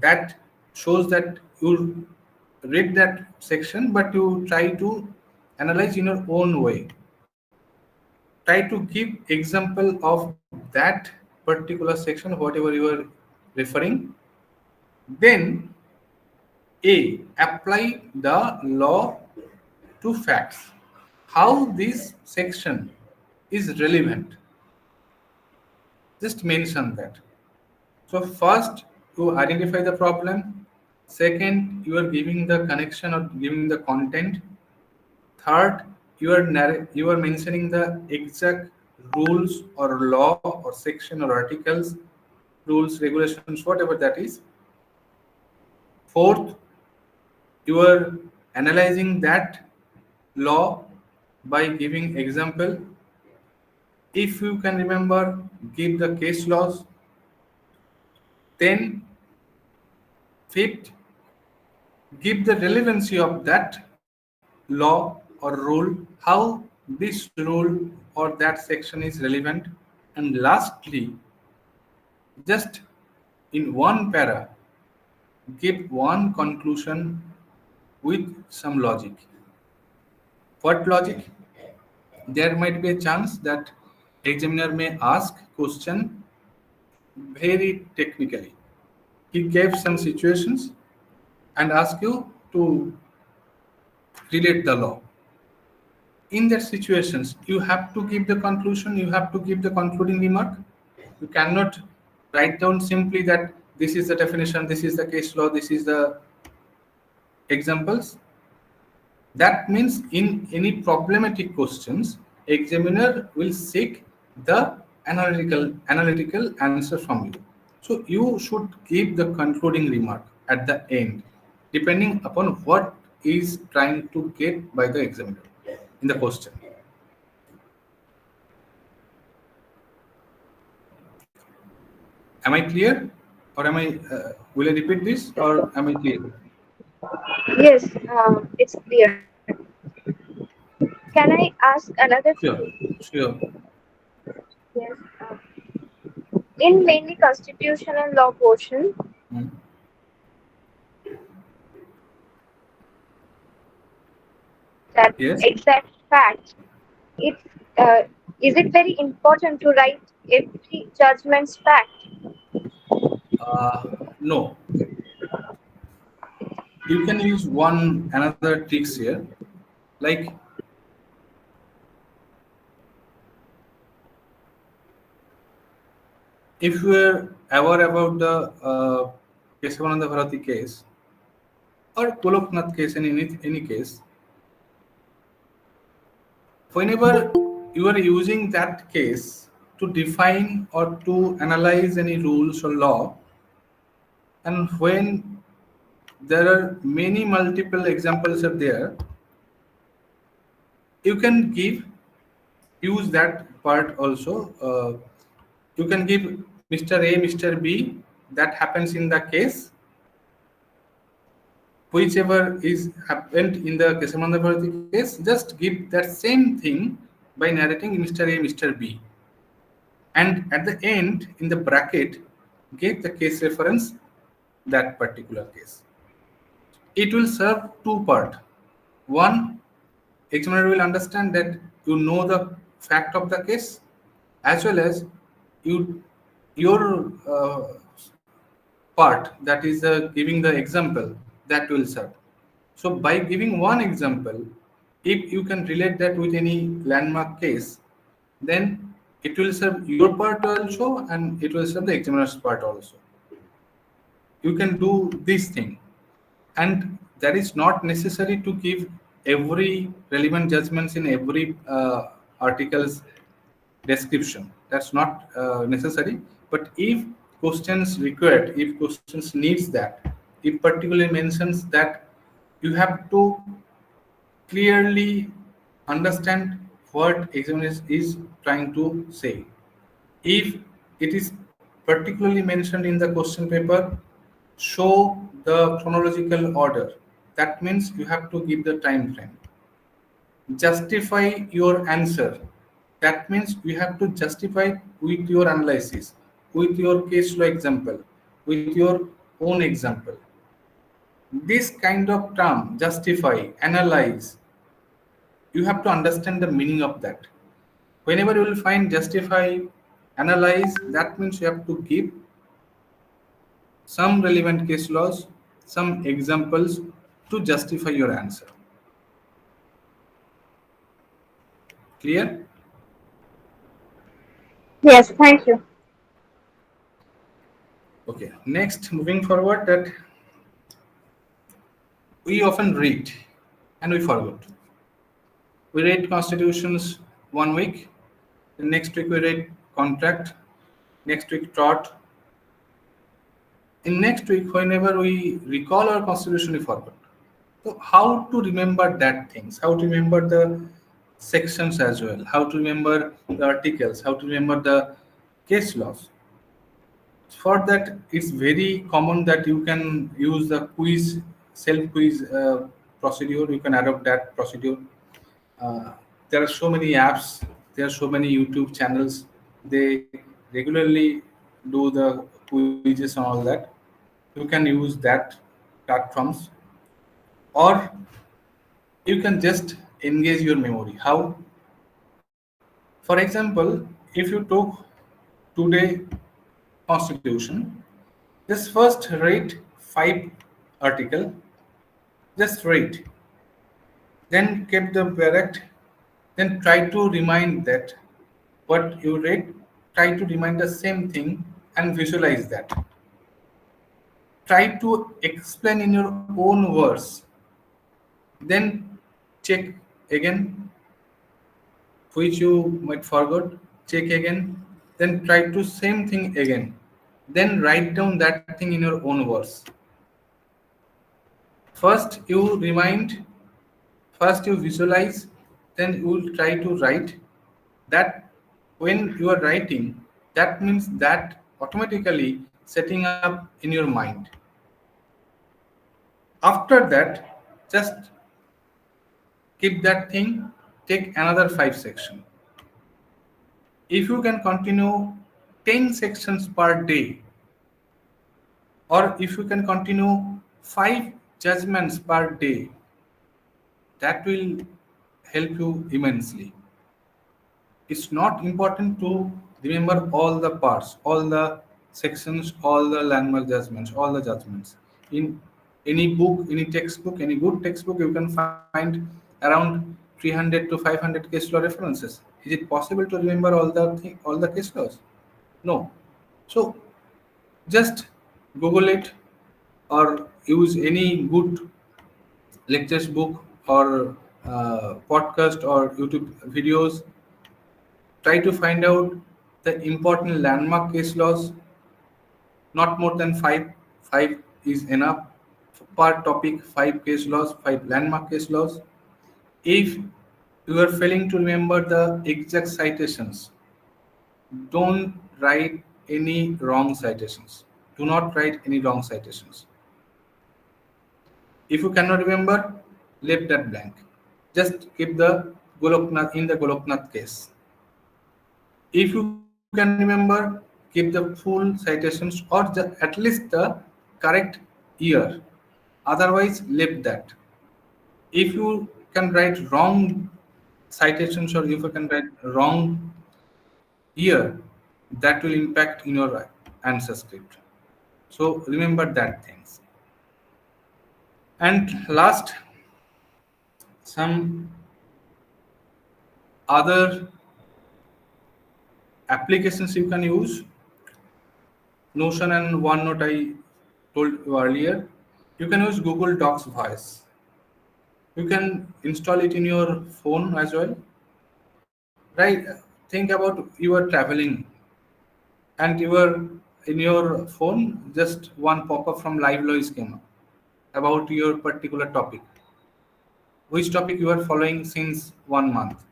That shows that you read that section, but you try to analyze in your own way. Try to give example of that particular section, whatever you are referring. Then A, apply the law to facts. How this section is relevant. Just mention that. So first, you identify the problem. Second, you are giving the connection or giving the content. Third, you are mentioning the exact rules or law or section or articles, rules, regulations, whatever that is. Fourth, you are analyzing that law by giving example. If you can remember, give the case laws. Then fifth, give the relevancy of that law or rule, how this rule or that section is relevant. And lastly, just in one para, give one conclusion with some logic. What logic? There might be a chance that examiner may ask question very technically. He gave some situations and ask you to relate the law. In that situations, you have to give the conclusion, you have to give the concluding remark. You cannot write down simply that this is the definition, this is the case law, this is the examples. That means in any problematic questions, examiner will seek the analytical answer from you. So you should give the concluding remark at the end, depending upon what is trying to get by the examiner in the question. Am I clear, or am I? Will I repeat this, or am I clear? Yes. It's clear. Can I ask another Sure, thing? sure. Yes. In mainly constitutional law portion, Hmm. that Yes. exact fact, it uh, is it very important to write every judgment's fact? No, you can use one another tricks here. Like if you are aware about the Kesavananda Bharati case or Goloknath case in any case, whenever you are using that case to define or to analyze any rules or law, and when there are many multiple examples are there, you can give use that part also. You can give Mr. A, Mr. B, that happens in the case, whichever is happened in the Kesavananda Bharati case, just give that same thing by narrating Mr. A, Mr. B. And at the end, in the bracket, give the case reference, that particular case. It will serve two part. One, examiner will understand that you know the fact of the case, as well as you your part, that is giving the example, that will serve. So by giving one example, if you can relate that with any landmark case, then it will serve your part also and it will serve the examiner's part also. You can do this thing, and that is not necessary to give every relevant judgments in every article's description. That's not necessary. But if questions required, if questions needs that, if particularly mentions that, you have to clearly understand what examiner is trying to say. If it is particularly mentioned in the question paper, show the chronological order. That means you have to give the time frame. Justify your answer. That means you have to justify with your analysis, with your case law example, with your own example. This kind of term, justify, analyze, you have to understand the meaning of that. Whenever you will find justify, analyze, that means you have to give some relevant case laws, some examples to justify your answer. Clear? Yes, thank you. Okay. Next, moving forward, that we often read and we forget. We read constitutions one week, the next week we read contract, next week tort. In next week, whenever we recall our constitution, we forget. So how to remember that things? How to remember the sections as well? How to remember the articles? How to remember the case laws? For that, it's very common that you can use the quiz, self quiz procedure. You can adopt that procedure. There are so many apps. There are so many YouTube channels. They regularly do the quizzes and all that. You can use that platforms, or you can just engage your memory. How? For example, if you took today constitution, just first read 5 article, just read, then keep the correct, then try to remind that what you read, try to remind the same thing and visualize that. Try to explain in your own words, then check again which you might forgot, check again, then try to same thing again, then write down that thing in your own words. First you remind, first you visualize, then you will try to write that. When you are writing, that means that automatically setting up in your mind. After that, just keep that thing, take another 5 sections. If you can continue 10 sections per day, or if you can continue 5 judgments per day, that will help you immensely. It's not important to remember all the parts, all the sections, all the landmark judgments, all the judgments. In any book, any textbook, any good textbook, you can find around 300 to 500 case law references. Is it possible to remember all the case laws? No. So just Google it or use any good lectures book or podcast or YouTube videos. Try to find out the important landmark case laws, not more than five. Five is enough per topic, five case laws, five landmark case laws. If you are failing to remember the exact citations, don't write any wrong citations. Do not write any wrong citations. If you cannot remember, leave that blank. Just keep the Goloknath in the Goloknath case. If you can remember, keep the full citations or at least the correct year. Otherwise, leave that. If you can write wrong citations or if you can write wrong year, that will impact in your answer script. So remember that things. And last, some other applications you can use. Notion and OneNote I told you earlier. You can use Google Docs Voice. You can install it in your phone as well. Right? Think about you are traveling and you are in your phone, just one pop-up from Live came up about your particular topic. Which topic you are following since 1 month.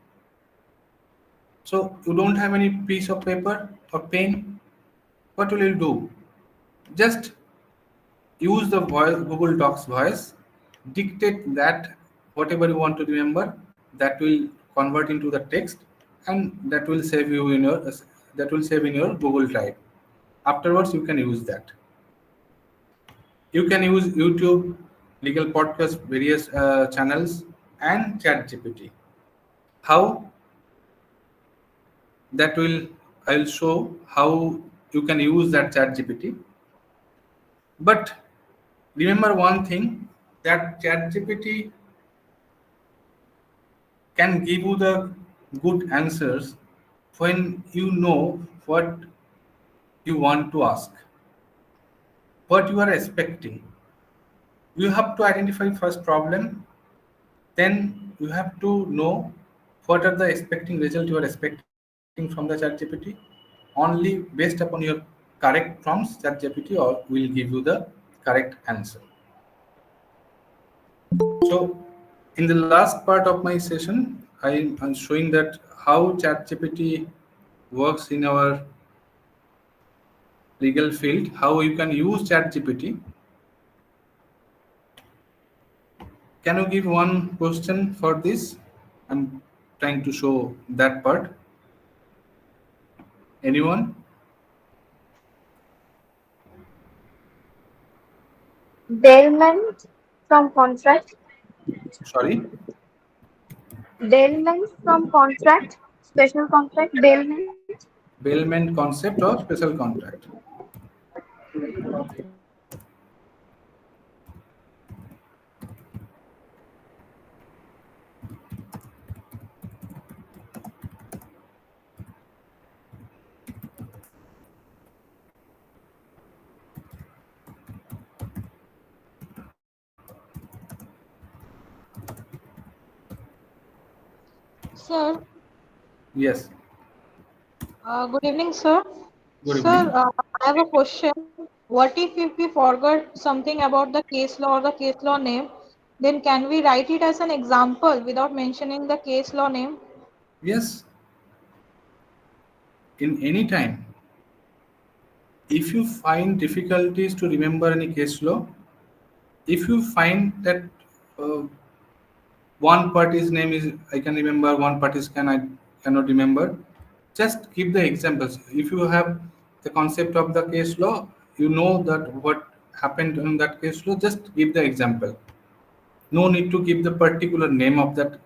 So you don't have any piece of paper or pen. What will you do? Just use the Google Docs voice, dictate that whatever you want to remember, that will convert into the text, and that will save you in your Google Drive. Afterwards, you can use that. You can use YouTube, legal podcast, various channels, and ChatGPT. How that will I'll show how you can use that ChatGPT. But remember one thing, that ChatGPT can give you the good answers when you know what you want to ask, what you are expecting. You have to identify first problem, then you have to know what are the expecting result you are expecting from the ChatGPT. Only based upon your correct prompts, ChatGPT or will give you the correct answer. So in the last part of my session, I am showing that how ChatGPT works in our legal field, how you can use ChatGPT. Can you give one question for this? I'm trying to show that part. Anyone? Bailment from contract. Sorry? Bailment from contract. Special contract. Bailment. Bailment concept or special contract? Sir, Yes. good evening, sir. Good Sir, evening. I have a question. What if we forgot something about the case law or the case law name? Then can we write it as an example without mentioning the case law name? Yes. In any time, if you find difficulties to remember any case law, if you find that uh, one party's name is I can remember, one party's I cannot remember. Just give the examples. If you have the concept of the case law, you know that what happened in that case law. Just give the example. No need to give the particular name of that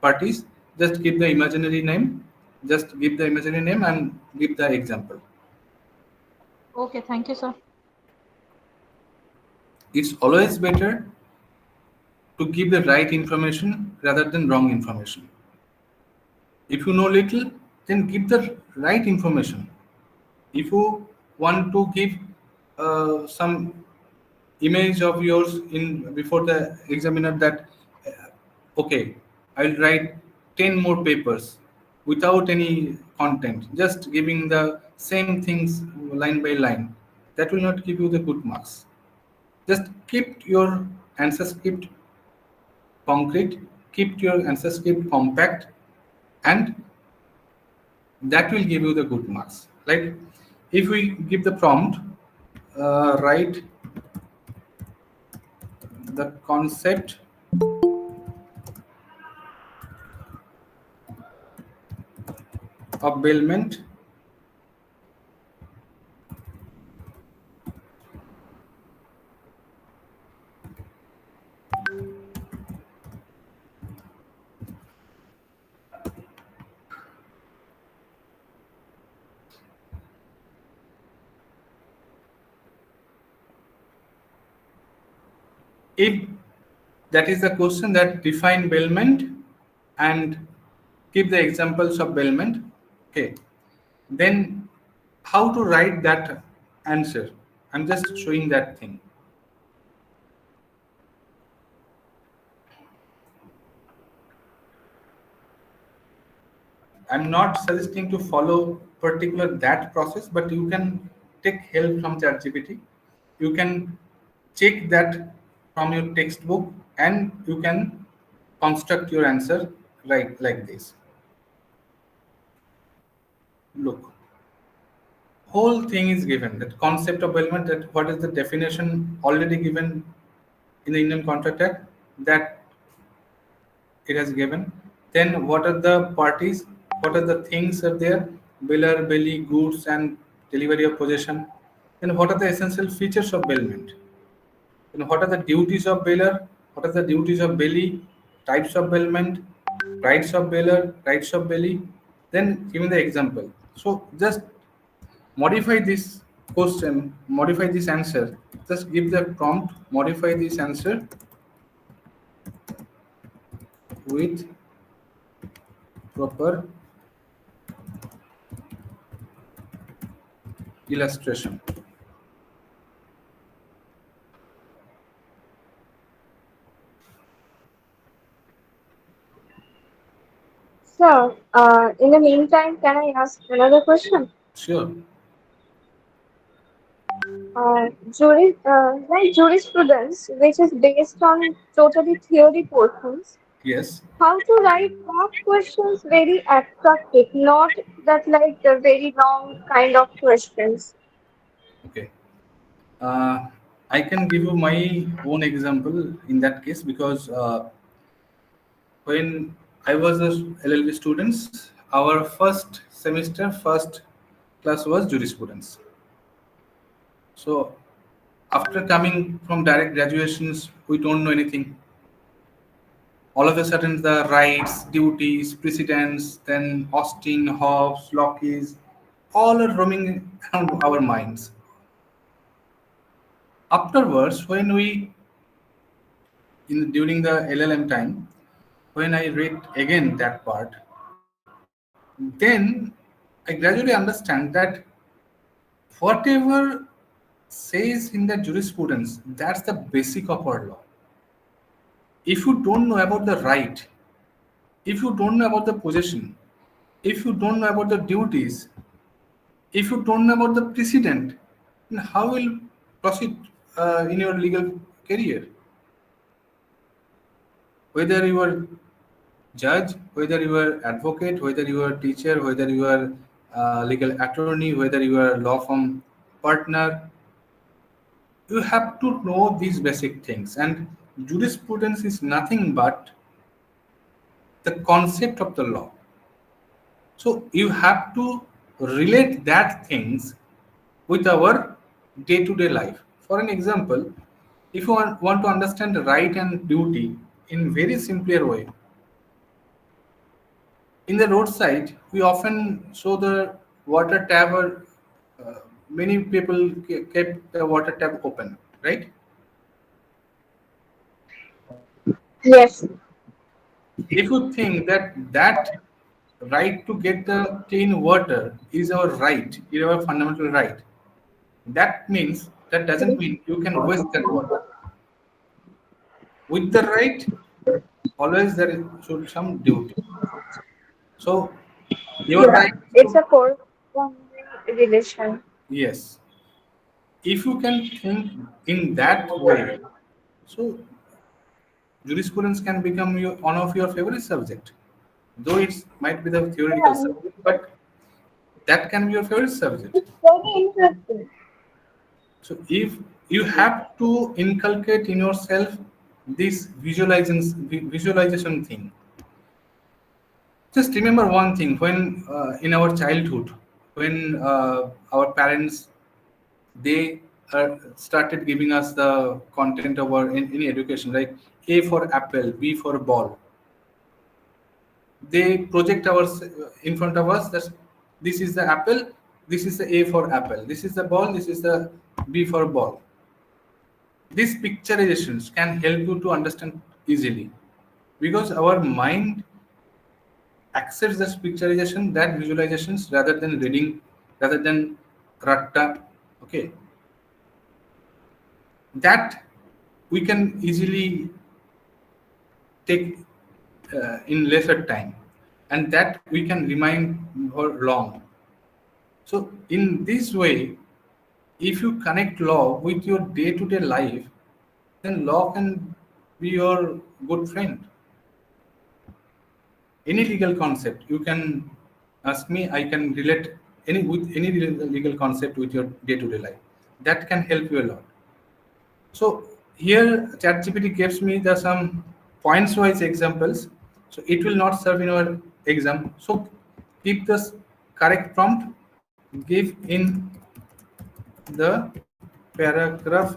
parties. Just give the imaginary name. Just give the imaginary name and give the example. Okay, thank you, sir. It's always better to give the right information rather than wrong information. If you know little, then give the right information. If you want to give some image of yours in before the examiner that okay, I'll write 10 more papers without any content, just giving the same things line by line, that will not give you the good marks. Just keep your answer script concrete, keep your answer script compact, and that will give you the good marks. Like if we give the prompt, write the concept of bailment if that is the question that define bailment and give the examples of bailment, okay, then how to write that answer? I'm just showing that thing. I'm not suggesting to follow particular that process, but you can take help from ChatGPT. You can check that from your textbook, and you can construct your answer right like this. Look, whole thing is given. That concept of bailment, that what is the definition already given in the Indian Contract Act, that it has given. Then what are the parties? What are the things are there? Bailer, belly, goods, and delivery of possession. Then what are the essential features of bailment? Then what are the duties of bailer? What are the duties of belly? Types of bailment, rights of bailer, rights of belly. Then give me the example. So just modify this question, modify this answer. Just give the prompt, modify this answer with proper illustration. So, in the meantime, can I ask another question? Sure. Like jurisprudence, which is based on totally theory portions, Yes. how to write mock questions very attractive, not that like the very long kind of questions. Okay. Uh, I can give you my own example in that case because when I was a LLB students, our first semester, first class was jurisprudence. So after coming from direct graduations, we don't know anything. All of a sudden, the rights, duties, precedents, then Austin, Hobbes, Locke's, all are roaming around our minds. Afterwards, when we in during the LLM time, when I read again that part, then I gradually understand that whatever says in the jurisprudence, that's the basic of our law. If you don't know about the right, if you don't know about the possession, if you don't know about the duties, if you don't know about the precedent, then how will proceed in your legal career? Whether you are judge, whether you are advocate, whether you are teacher, whether you are legal attorney, whether you are law firm partner, you have to know these basic things. And jurisprudence is nothing but the concept of the law. So you have to relate that things with our day-to-day life. For an example, if you want to understand right and duty in very simpler way, in the roadside we often show the water tap or many people kept the water tap open, right? Yes. If you think that right to get the clean water is our right, is our fundamental right, that means that doesn't mean you can waste that water. With the right, always there should some duty. So your Yeah. right is It's to, a corresponding relation. yes. If you can think in that way, so jurisprudence can become one of your favorite subject. Though it might be the theoretical Yeah. subject, but that can be your favorite subject. It's very interesting. So if you have to inculcate in yourself this visualization thing. Just remember one thing: when in our childhood, when our parents they started giving us the content of our in any education, like A for apple, B for ball. They project our in front of us that this is the apple, this is the A for apple, this is the ball, this is the B for ball. These picturizations can help you to understand easily because our mind accepts this picturization, that visualizations rather than reading, rather than ratta. Okay, that we can easily take in lesser time, and that we can remind for long. So in this way, if you connect law with your day-to-day life, then law can be your good friend. Any legal concept you can ask me, I can relate any with any legal concept with your day-to-day life. That can help you a lot. So here ChatGPT gives me the some points wise examples. So it will not serve in our exam. So keep the correct prompt, give in the paragraph.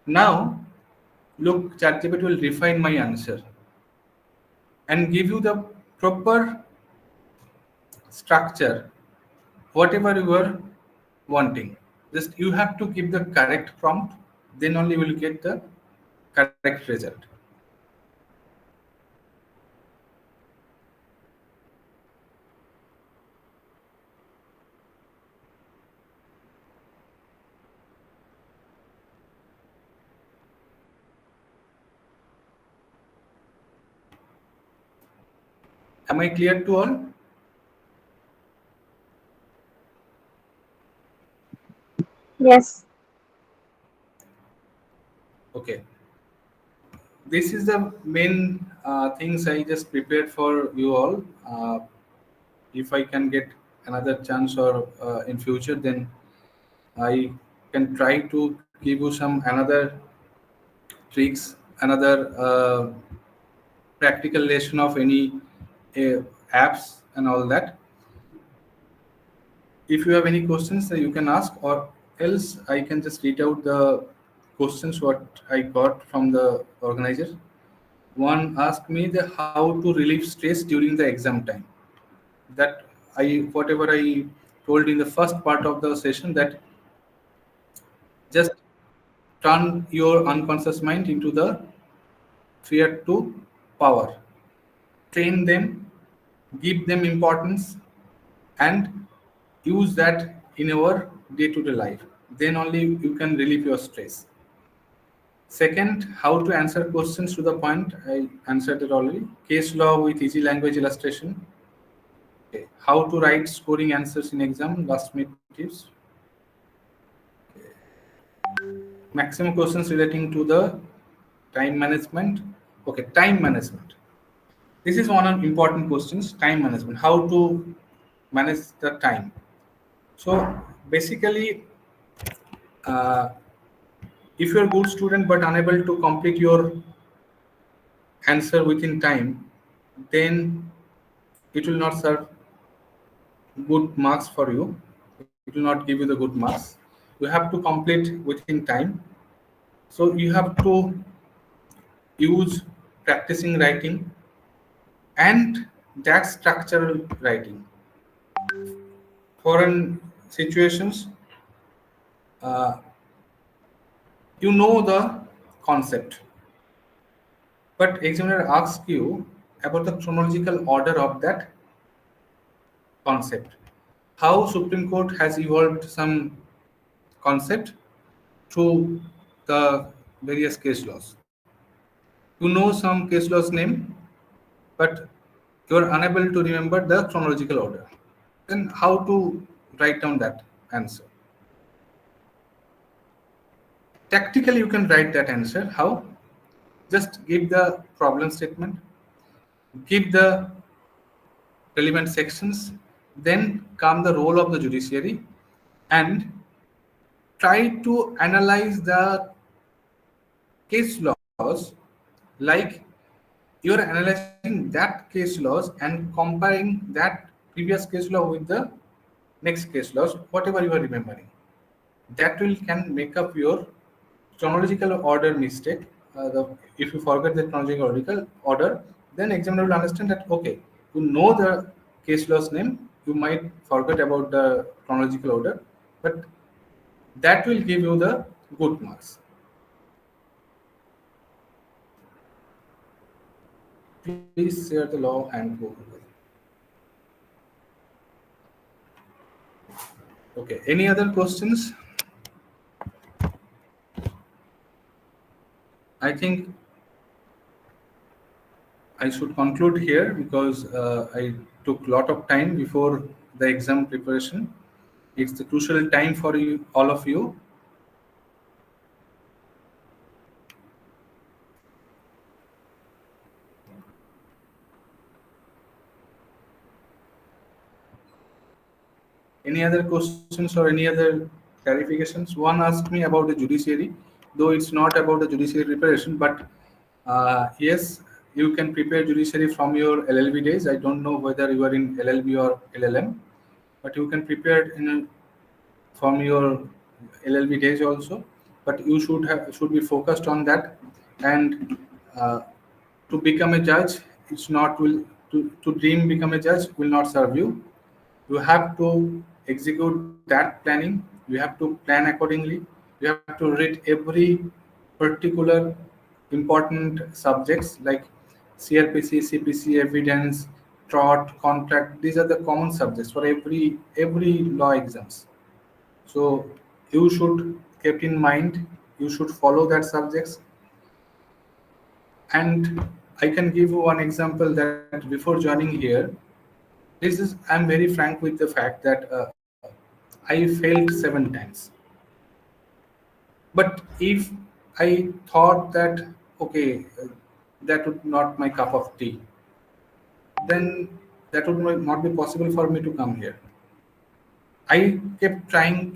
Now look, ChatGPT will refine my answer and give you the proper structure, whatever you are wanting. Just you have to give the correct prompt, then only you will get the correct result. Am I clear to all? Yes. Okay. This is the main things I just prepared for you all. If I can get another chance or in future, then I can try to give you some another tricks, another practical lesson of any uh, apps and all that. If you have any questions, you can ask, or else I can just read out the questions what I got from the organizer. One asked me the how to relieve stress during the exam time. That I whatever I told in the first part of the session, that just turn your unconscious mind into the fear to power. Train them, give them importance, and use that in our day-to-day life. Then only you can relieve your stress. Second, how to answer questions to the point. I answered it already. Case law with easy language illustration. Okay. How to write scoring answers in exam. Last minute tips. Maximum questions relating to the time management. Okay, time management. This is one of important questions: time management. How to manage the time? So basically, uh, if you're a good student but unable to complete your answer within time, then it will not serve good marks for you. It will not give you the good marks. You have to complete within time. So you have to use practicing writing and that structural writing. Foreign situations, uh, you know the concept, but examiner asks you about the chronological order of that concept. How Supreme Court has evolved some concept through the various case laws. You know some case laws name, but you are unable to remember the chronological order. Then how to write down that answer? Tactically, you can write that answer. How? Just give the problem statement, give the relevant sections, then come the role of the judiciary and try to analyze the case laws like you are analyzing that case laws and comparing that previous case law with the next case laws, whatever you are remembering. That will can make up your chronological order mistake. If you forget the chronological order, then examiner will understand that okay, you know the case law's name, you might forget about the chronological order, but that will give you the good marks. Please share the law and go. Okay. Any other questions? I think I should conclude here because I took a lot of time before the exam preparation. It's the crucial time for you, all of you. Any other questions or any other clarifications? One asked me about the judiciary, though it's not about the judiciary preparation, but yes, you can prepare judiciary from your LLB days. I don't know whether you are in LLB or LLM, but you can prepare from your LLB days also. But you should be focused on that, and uh, to become a judge, it's not will to dream become a judge will not serve you. You have to execute that planning. You have to plan accordingly. You have to read every particular important subjects like CRPC, CPC, evidence, tort, contract. These are the common subjects for every law exams. So you should keep in mind, you should follow that subjects. And I can give you one example that before joining here, this is I'm very frank with the fact that I failed 7 times. But if I thought that okay, that would not my cup of tea, then that would not be possible for me to come here. I kept trying.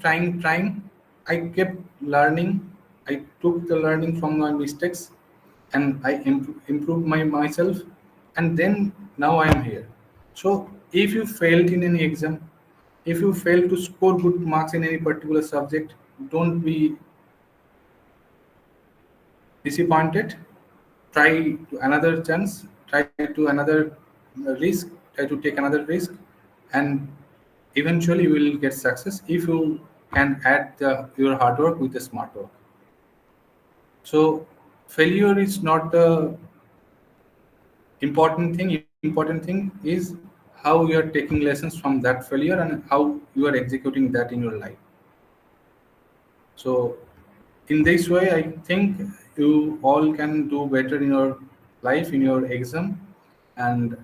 I kept learning. I took the learning from my mistakes, and I improved myself, and then now I am here. So if you failed in any exam, if you fail to score good marks in any particular subject, don't be disappointed. Try to another chance. Try to another risk. Try to take another risk, and eventually you will get success if you can add your hard work with the smart work. So failure is not the important thing. Important thing is how you are taking lessons from that failure and how you are executing that in your life. So in this way, I think you all can do better in your life, in your exam, and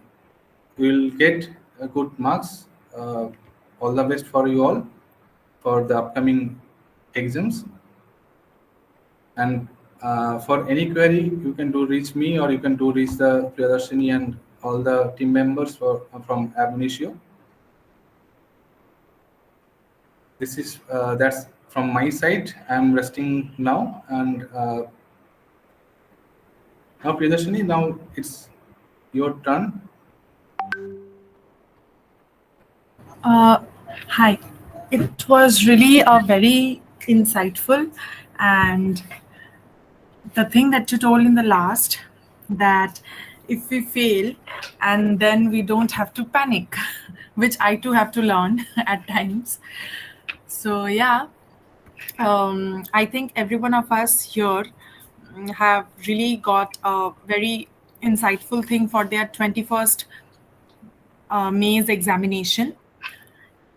you will get good marks. All the best for you all for the upcoming exams. And for any query, you can do reach me or you can do reach the Priyadarshini and all the team members from Initio. This is that's from my side. I'm resting now, and now Priyadarshini, now it's your turn. Uh, Hi. It was really a very insightful, and the thing that you told in the last, that if we fail and then we don't have to panic, which I too have to learn at times. So yeah, I think every one of us here have really got a very insightful thing for their 21st May's examination.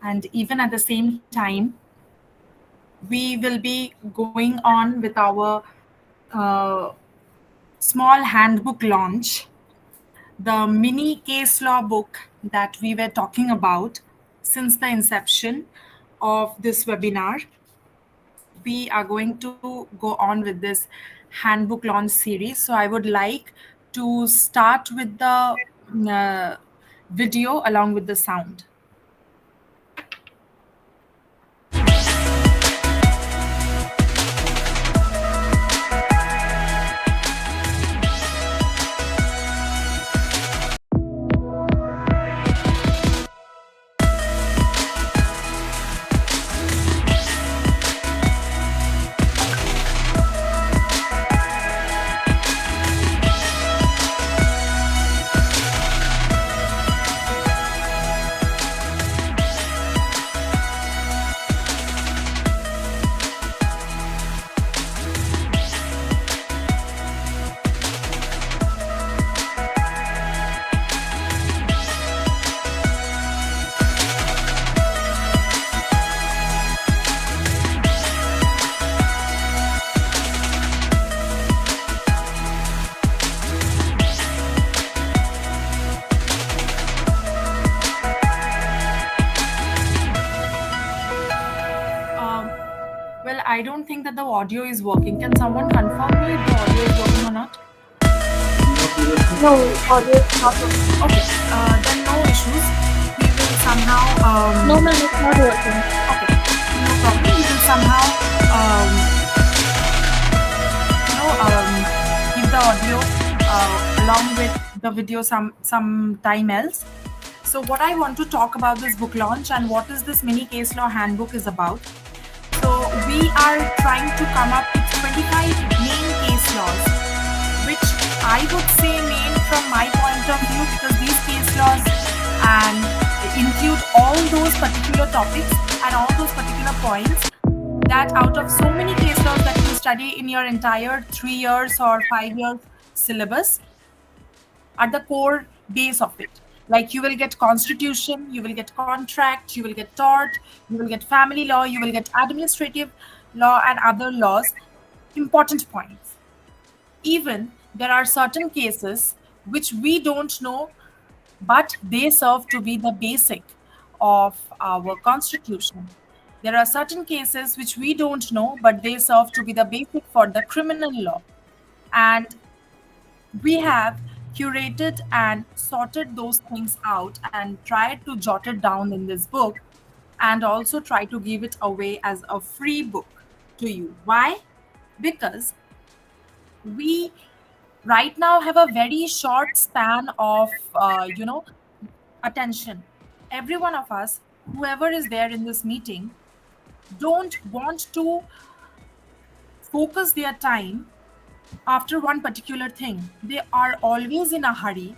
And even at the same time, we will be going on with our uh, small handbook launch, the mini case law book that we were talking about since the inception of this webinar. We are going to go on with this handbook launch series. So I would like to start with the video along with the sound. Um, well, I don't think that the audio is working. Can someone confirm me if the audio is working or not? No, Priyadarshini. No, audio is not working. Okay, then no issues. We will somehow, No, ma'am, it's not working. okay, no problem. We will somehow, um, keep the audio along with the video some time else. So what I want to talk about this book launch and what is this mini case law handbook is about. So we are trying to come up with 25 main case laws, which I would say main from my point of view, because these case laws and include all those particular topics and all those particular points that out of so many case laws that you study in your entire 3 years or 5 years syllabus are the core base of it. Like you will get constitution, you will get contract, you will get tort, you will get family law, you will get administrative law and other laws. Important points. Even there are certain cases which we don't know, but they serve to be the basic of our constitution. There are certain cases which we don't know, but they serve to be the basic for the criminal law. And we have curated and sorted those things out and tried to jot it down in this book, and also try to give it away as a free book to you. Why? Because we right now have a very short span of attention. Every one of us, whoever is there in this meeting, don't want to focus their time after one particular thing. They are always in a hurry.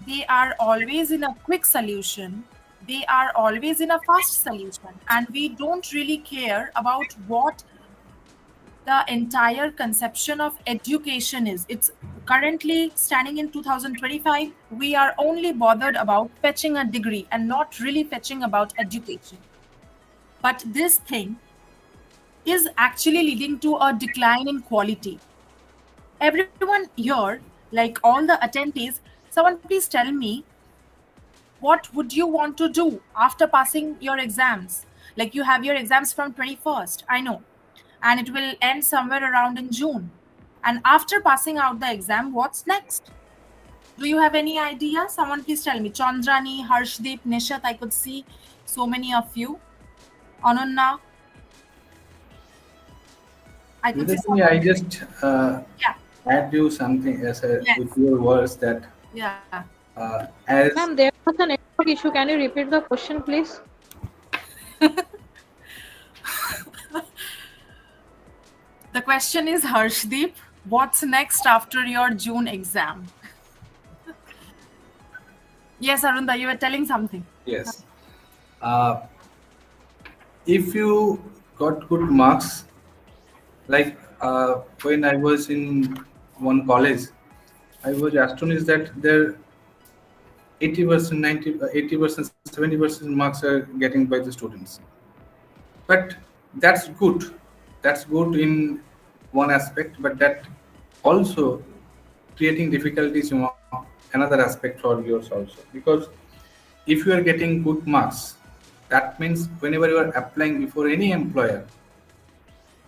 They are always in a quick solution. They are always in a fast solution. And we don't really care about what the entire conception of education is. It's currently standing in 2025. We are only bothered about fetching a degree and not really fetching about education. But this thing is actually leading to a decline in quality. Everyone here, like all the attendees, someone please tell me, what would you want to do after passing your exams? Like you have your exams from 21st, I know, and it will end somewhere around in June. And after passing out the exam, what's next? Do you have any idea? Someone please tell me. Chandrani, Harshdeep, Nishat, I could see so many of you. Ananya, I could see Let some me, of I you. just Yeah, add you something as with yes, your words that yeah. as Ma'am, there was a network issue. Can you repeat the question, please? The question is, Harshdeep, what's next after your June exam? Yes, Arunda, you were telling something. yes, uh, if you got good marks, like when I was in one college, I was astonished that there 80%, 90, 80%, 70% marks are getting by the students. But that's good. That's good in one aspect, but that also creating difficulties in another aspect for yours also. Because if you are getting good marks, that means whenever you are applying before any employer,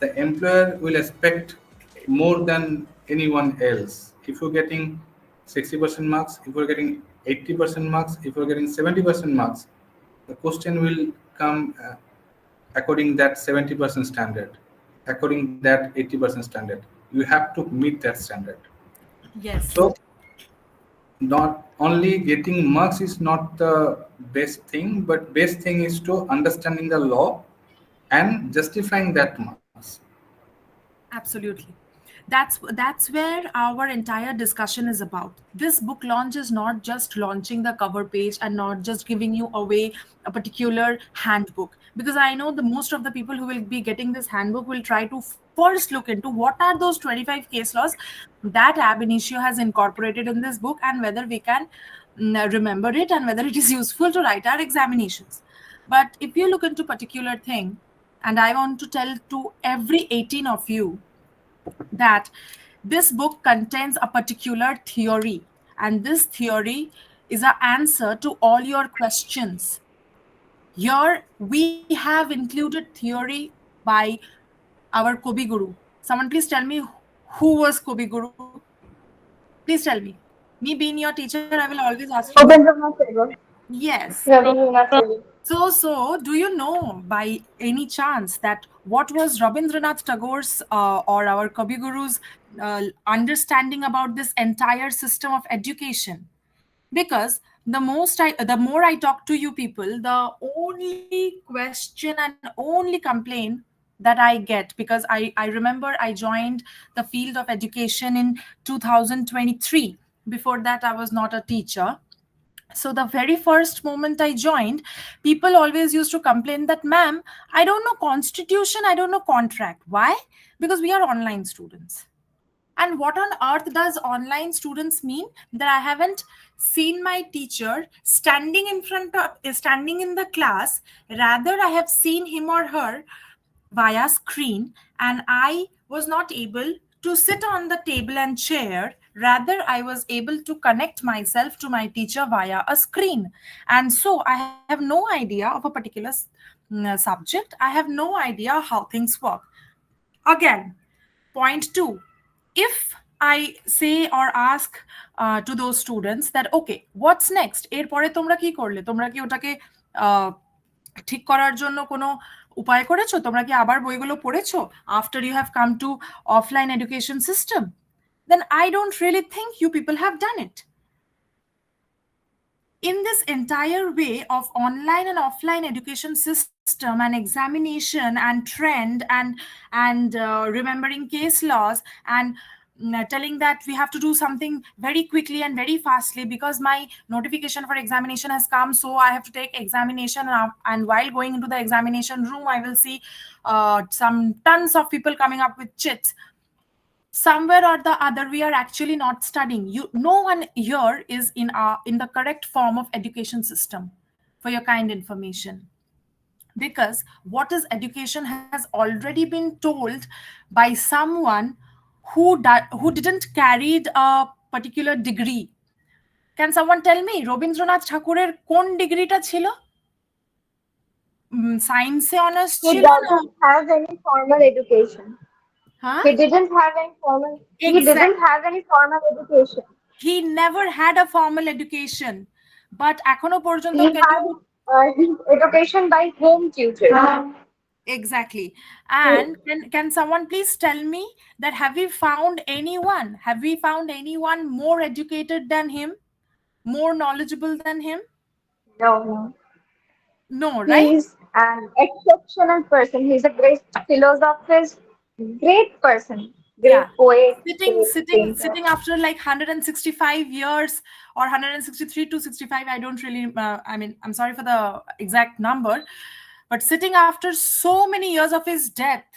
the employer will expect more than anyone else. If you're getting 60% marks, if you're getting 80% marks, if you're getting 70% marks, the question will come according that 70% standard, according that 80% standard. You have to meet that standard. Yes, So not only getting marks is not the best thing, but best thing is to understanding the law and justifying that marks. absolutely. That's where our entire discussion is about. This book launch is not just launching the cover page and not just giving you away a particular handbook, because I know the most of the people who will be getting this handbook will try to first look into what are those 25 case laws that Ab Initio has incorporated in this book, and whether we can remember it and whether it is useful to write our examinations. But if you look into particular thing, and I want to tell to every 18 of you that this book contains a particular theory, and this theory is an answer to all your questions. Here we have included theory by our Kobi Guru. Someone please tell me who was Kobi Guru. Please tell me. Me being your teacher, I will always ask you this. Rabindranath Tagore. Yes. Rabindranath Tagore. So, do you know by any chance that what was Rabindranath Tagore's or our Kavi Guru's understanding about this entire system of education? Because the more I talk to you people, the only question and only complaint that I get, because I remember I joined the field of education in 2023. Before that, I was not a teacher. So the very first moment I joined, people always used to complain that, ma'am, I don't know constitution, I don't know contract. Why? Because we are online students. And what on earth does online students mean? That I haven't seen my teacher standing in the class. Rather, I have seen him or her via screen, and I was not able to sit on the table and chair. Rather, I was able to connect myself to my teacher via a screen. And so I have no idea of a particular subject. I have no idea how things work. Again, point two, if I say or ask to those students that, okay, what's next, এরপরে তোমরা কি করলে, তোমরা কি ওটাকে আহ, ঠিক করার জন্য কোনো উপায় করেছো, তোমরা কি আবার বইগুলো পড়েছো after you have come to offline education system, then I don't really think you people have done it. In this entire way of online and offline education system and examination and trend and remembering case laws and telling that we have to do something very quickly and very fastly because my notification for examination has come, so I have to take examination, and while going into the examination room I will see some tons of people coming up with chits. Somewhere or the other we are actually not studying. No one here is in the correct form of education system, for your kind information. Because what is education has already been told by someone who didn't carried a particular degree. Can someone tell me Robindranath Thakurer কোন ডিগ্রিটা ছিল? সায়েন্সে honours He ছিল না? doesn't have any formal education. হ্যাঁ, He didn't have any formal. He didn't exact, have any formal education. He never had a formal education, but এখনো পর্যন্ত, He can you? had his education by home tutor. Exactly. And can someone please tell me that have we found anyone more educated than him, more knowledgeable than him? No, no. No, right? He is an exceptional person. He's a great philosophist, great person, Yeah. great poet, Sitting, great sitting, painter. sitting after like 165 years or 163 to 65. I don't really, I mean, I'm sorry for the exact number, but sitting after so many years of his death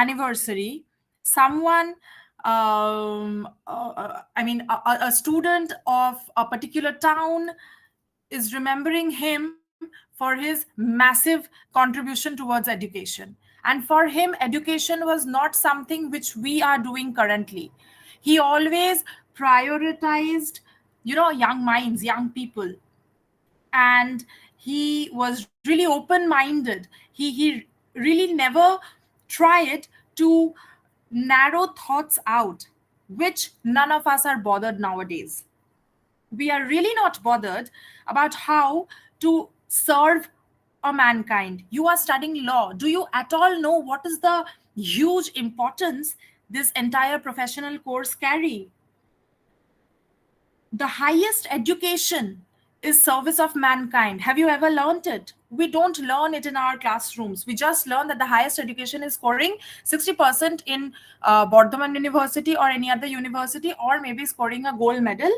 anniversary, someone, I mean, a student of a particular town is remembering him for his massive contribution towards education. And for him, education was not something which we are doing currently. He always prioritized, young minds, young people. And he was really open minded. He really never tried to narrow thoughts out, which none of us are bothered nowadays. We are really not bothered about how to serve a mankind. You are studying law. Do you at all know what is the huge importance this entire professional course carry? The highest education is service of mankind. Have you ever learned it? We don't learn it in our classrooms. We just learn that the highest education is scoring 60% in Bardhaman University or any other university, or maybe scoring a gold medal,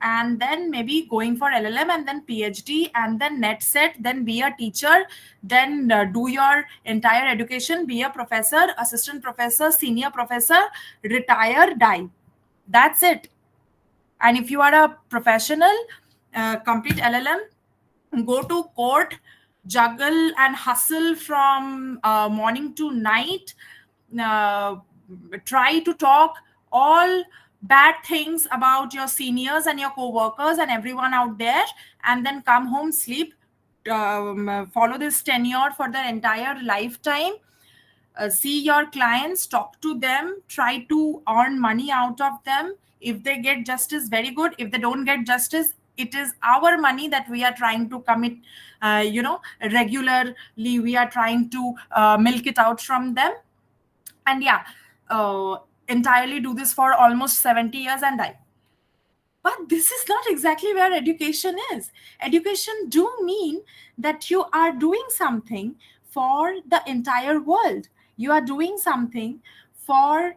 and then maybe going for LLM and then PhD and then net set, then be a teacher, then do your entire education, be a professor, assistant professor, senior professor, retire, die. That's it. And if you are a professional, complete LLM, go to court, juggle and hustle from morning to night, uh, try to talk all bad things about your seniors and your co-workers and everyone out there, and then come home, sleep, follow this tenure for their entire lifetime, see your clients, talk to them, try to earn money out of them. If they get justice, very good. If they don't get justice, it is our money that we are trying to commit, regularly. We are trying to milk it out from them. And yeah, entirely do this for almost 70 years and die. But this is not exactly where education is. Education do mean that you are doing something for the entire world. You are doing something for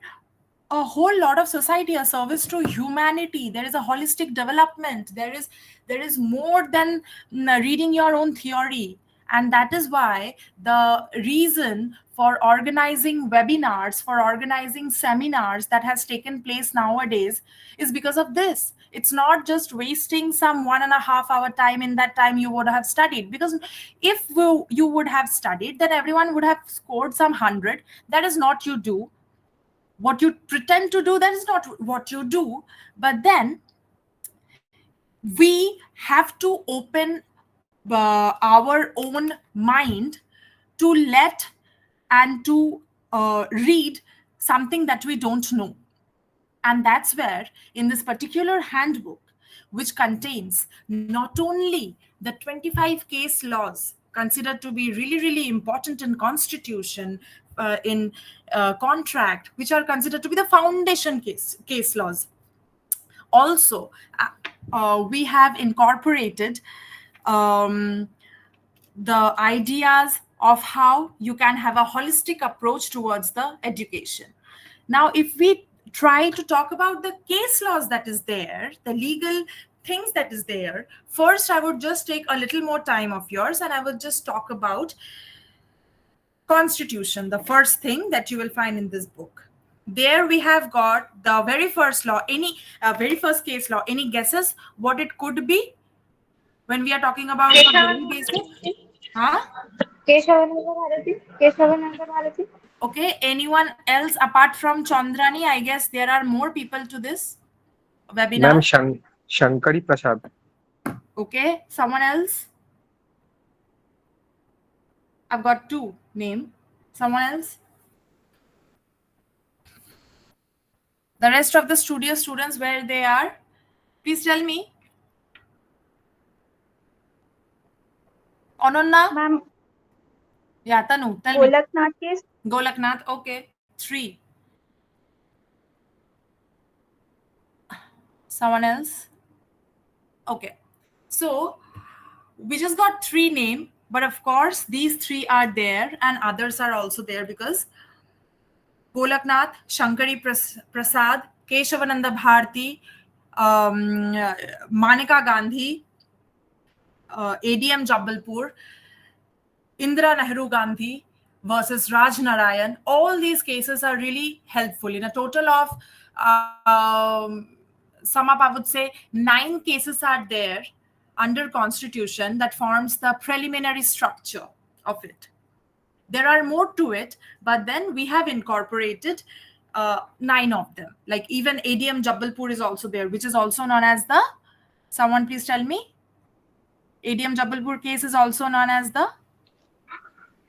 a whole lot of society, a service to humanity. There is a holistic development. There is more than reading your own theory. And that is why the reason for organizing webinars, for organizing seminars that has taken place nowadays is because of this. It's not just wasting some 1.5 hour time. In that time you would have studied, because if you would have studied, then everyone would have scored some 100. That is not you do. What you pretend to do, that is not what you do. But then we have to open our own mind to let and to read something that we don't know. And that's where, in this particular handbook, which contains not only the 25 case laws considered to be really, really important in constitution, in contract, which are considered to be the foundation case laws. Also, we have incorporated um, the ideas of how you can have a holistic approach towards the education. Now, if we try to talk about the case laws that is there, the legal things that is there, first I would just take a little more time of yours and I would just talk about constitution, the first thing that you will find in this book. There we have got the very first law, any very first case law. Any guesses what it could be when we are talking about the very Keshavananda basic? Bharati. Huh? Keshavananda Bharati. Keshavananda Bharati. Okay, anyone else apart from Chandrani? I guess there are more people to this ma'am webinar. Shankari Prasad. Okay, someone else? I've got two name. Someone else? The rest of the studio students, where they are? Please tell me. Anonna? Ma'am, Yeah, Tanu, tell me. Golaknath case. Golaknath, okay. 3. Someone else? Okay. So we just got 3 names, but of course these 3 are there and others are also there because Golaknath, Shankari Prasad, Keshavananda Bharti, Manika Gandhi, ADM Jabalpur, Indira Nehru Gandhi versus Raj Narayan. All these cases are really helpful. In a total of, sum up, I would say 9 cases are there under Constitution that forms the preliminary structure of it. There are more to it, but then we have incorporated 9 of them. Like even ADM Jabalpur is also there, which is also known as the. Someone please tell me. ADM Jabalpur case is also known as the.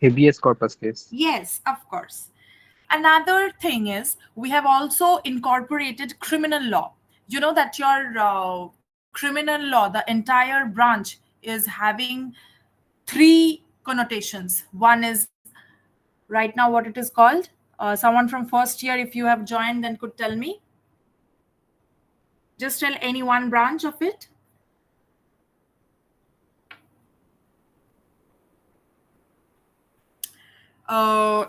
habeas corpus case. Yes, of course. Another thing is we have also incorporated criminal law. You know that your criminal law, the entire branch, is having 3 connotations. One is right now what it is called. Someone from first year, if you have joined, then could tell me. Just tell any one branch of it.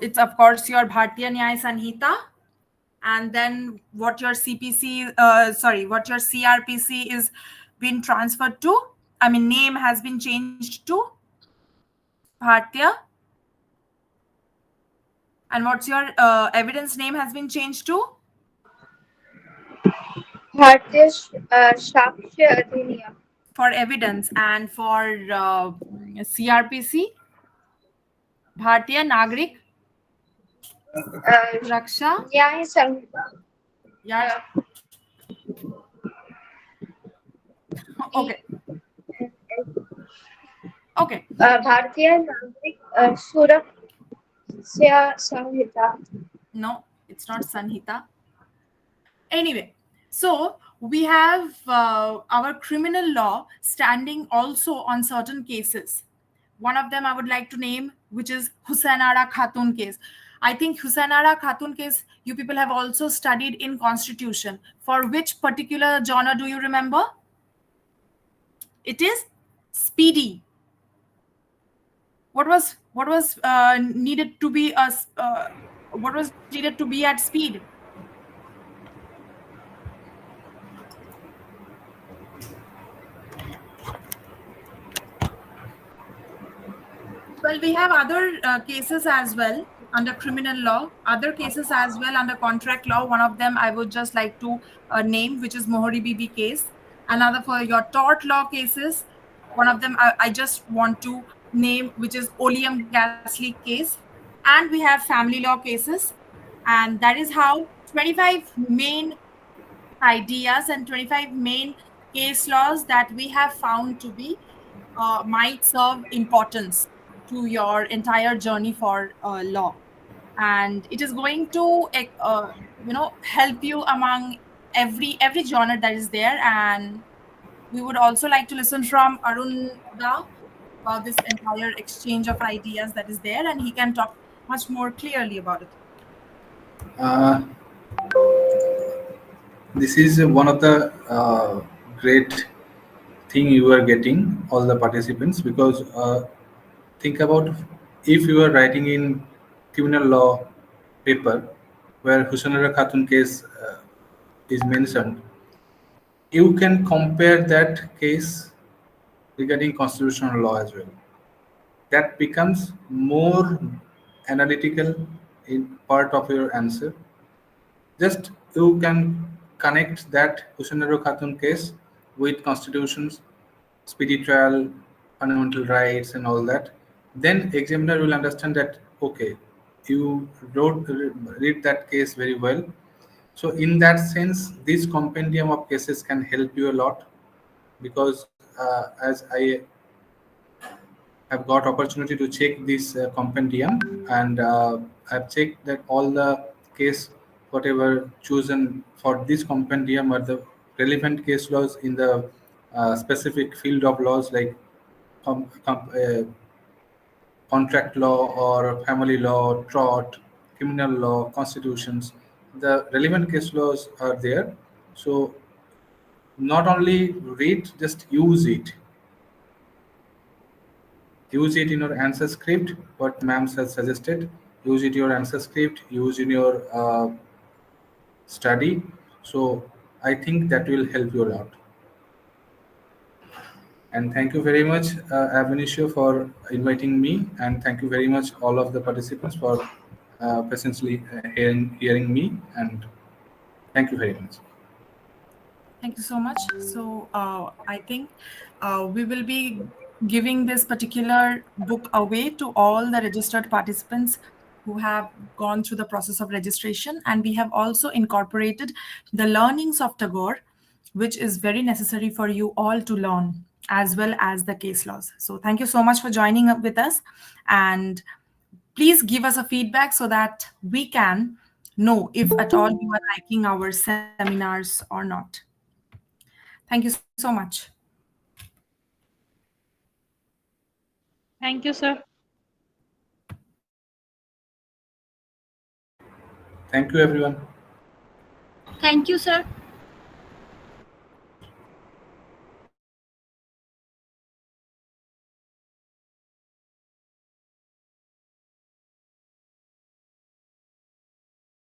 It's of course your Bharatiya Nyaya Sanhita, and then what your what your CRPC is been transferred to. I mean, name has been changed to Bharatiya, and what's your evidence name has been changed to Bharatiya Sakshya Adhiniyam. for evidence, and for CRPC, Bharatiya Nagrik Raksha. Nyaya Sanhita. Yeah. Okay. Okay. Bharatiya Nagrik Suraksha Sanhita. No, it's not Sanhita. Anyway, so we have our criminal law standing also on certain cases. One of them I would like to name, which is Husainara Khatun case. I think Husainara Khatun case you people have also studied in Constitution. For which particular genre do you remember? It is speedy. What was needed to be what was needed to be at speed? Well, we have other cases as well under criminal law, other cases as well under contract law. One of them I would just like to name, which is Mohori Bibi case. Another for your tort law cases. One of them I just want to name, which is Oleum gas leak case. And we have family law cases. And that is how 25 main ideas and 25 main case laws that we have found to be might serve importance to your entire journey for law, and it is going to help you among every genre that is there. And we would also like to listen from Arun Da about this entire exchange of ideas that is there, and he can talk much more clearly about it. Uh, this is one of the great thing you are getting, all the participants, because think about if you are writing in criminal law paper where Husanara Khatun case is mentioned, you can compare that case regarding constitutional law as well. That becomes more analytical in part of your answer. Just you can connect that Husanaro Khatun case with constitutions, speedy trial, fundamental rights, and all that. Then examiner will understand that okay, you read that case very well. So in that sense, this compendium of cases can help you a lot because as I have got opportunity to check this compendium, and I've checked that all the case whatever chosen for this compendium are the relevant case laws in the specific field of laws like com- com- uh, contract law or family law, tort, criminal law, constitutions. The relevant case laws are there. So not only read, just use it. Use it in your answer script, what ma'am has suggested. Use it in your answer script, use in your study. So I think that will help you a lot. And thank you very much, Abhinisho, for inviting me. And thank you very much, all of the participants, for patiently hearing me. And thank you very much. Thank you so much. So, I think we will be giving this particular book away to all the registered participants who have gone through the process of registration. And we have also incorporated the learnings of Tagore, which is very necessary for you all to learn, as well as the case laws. So, thank you so much for joining up with us. And please give us a feedback so that we can know if at all you are liking our seminars or not. Thank you so much. Thank you, sir. Thank you, everyone. Thank you, sir.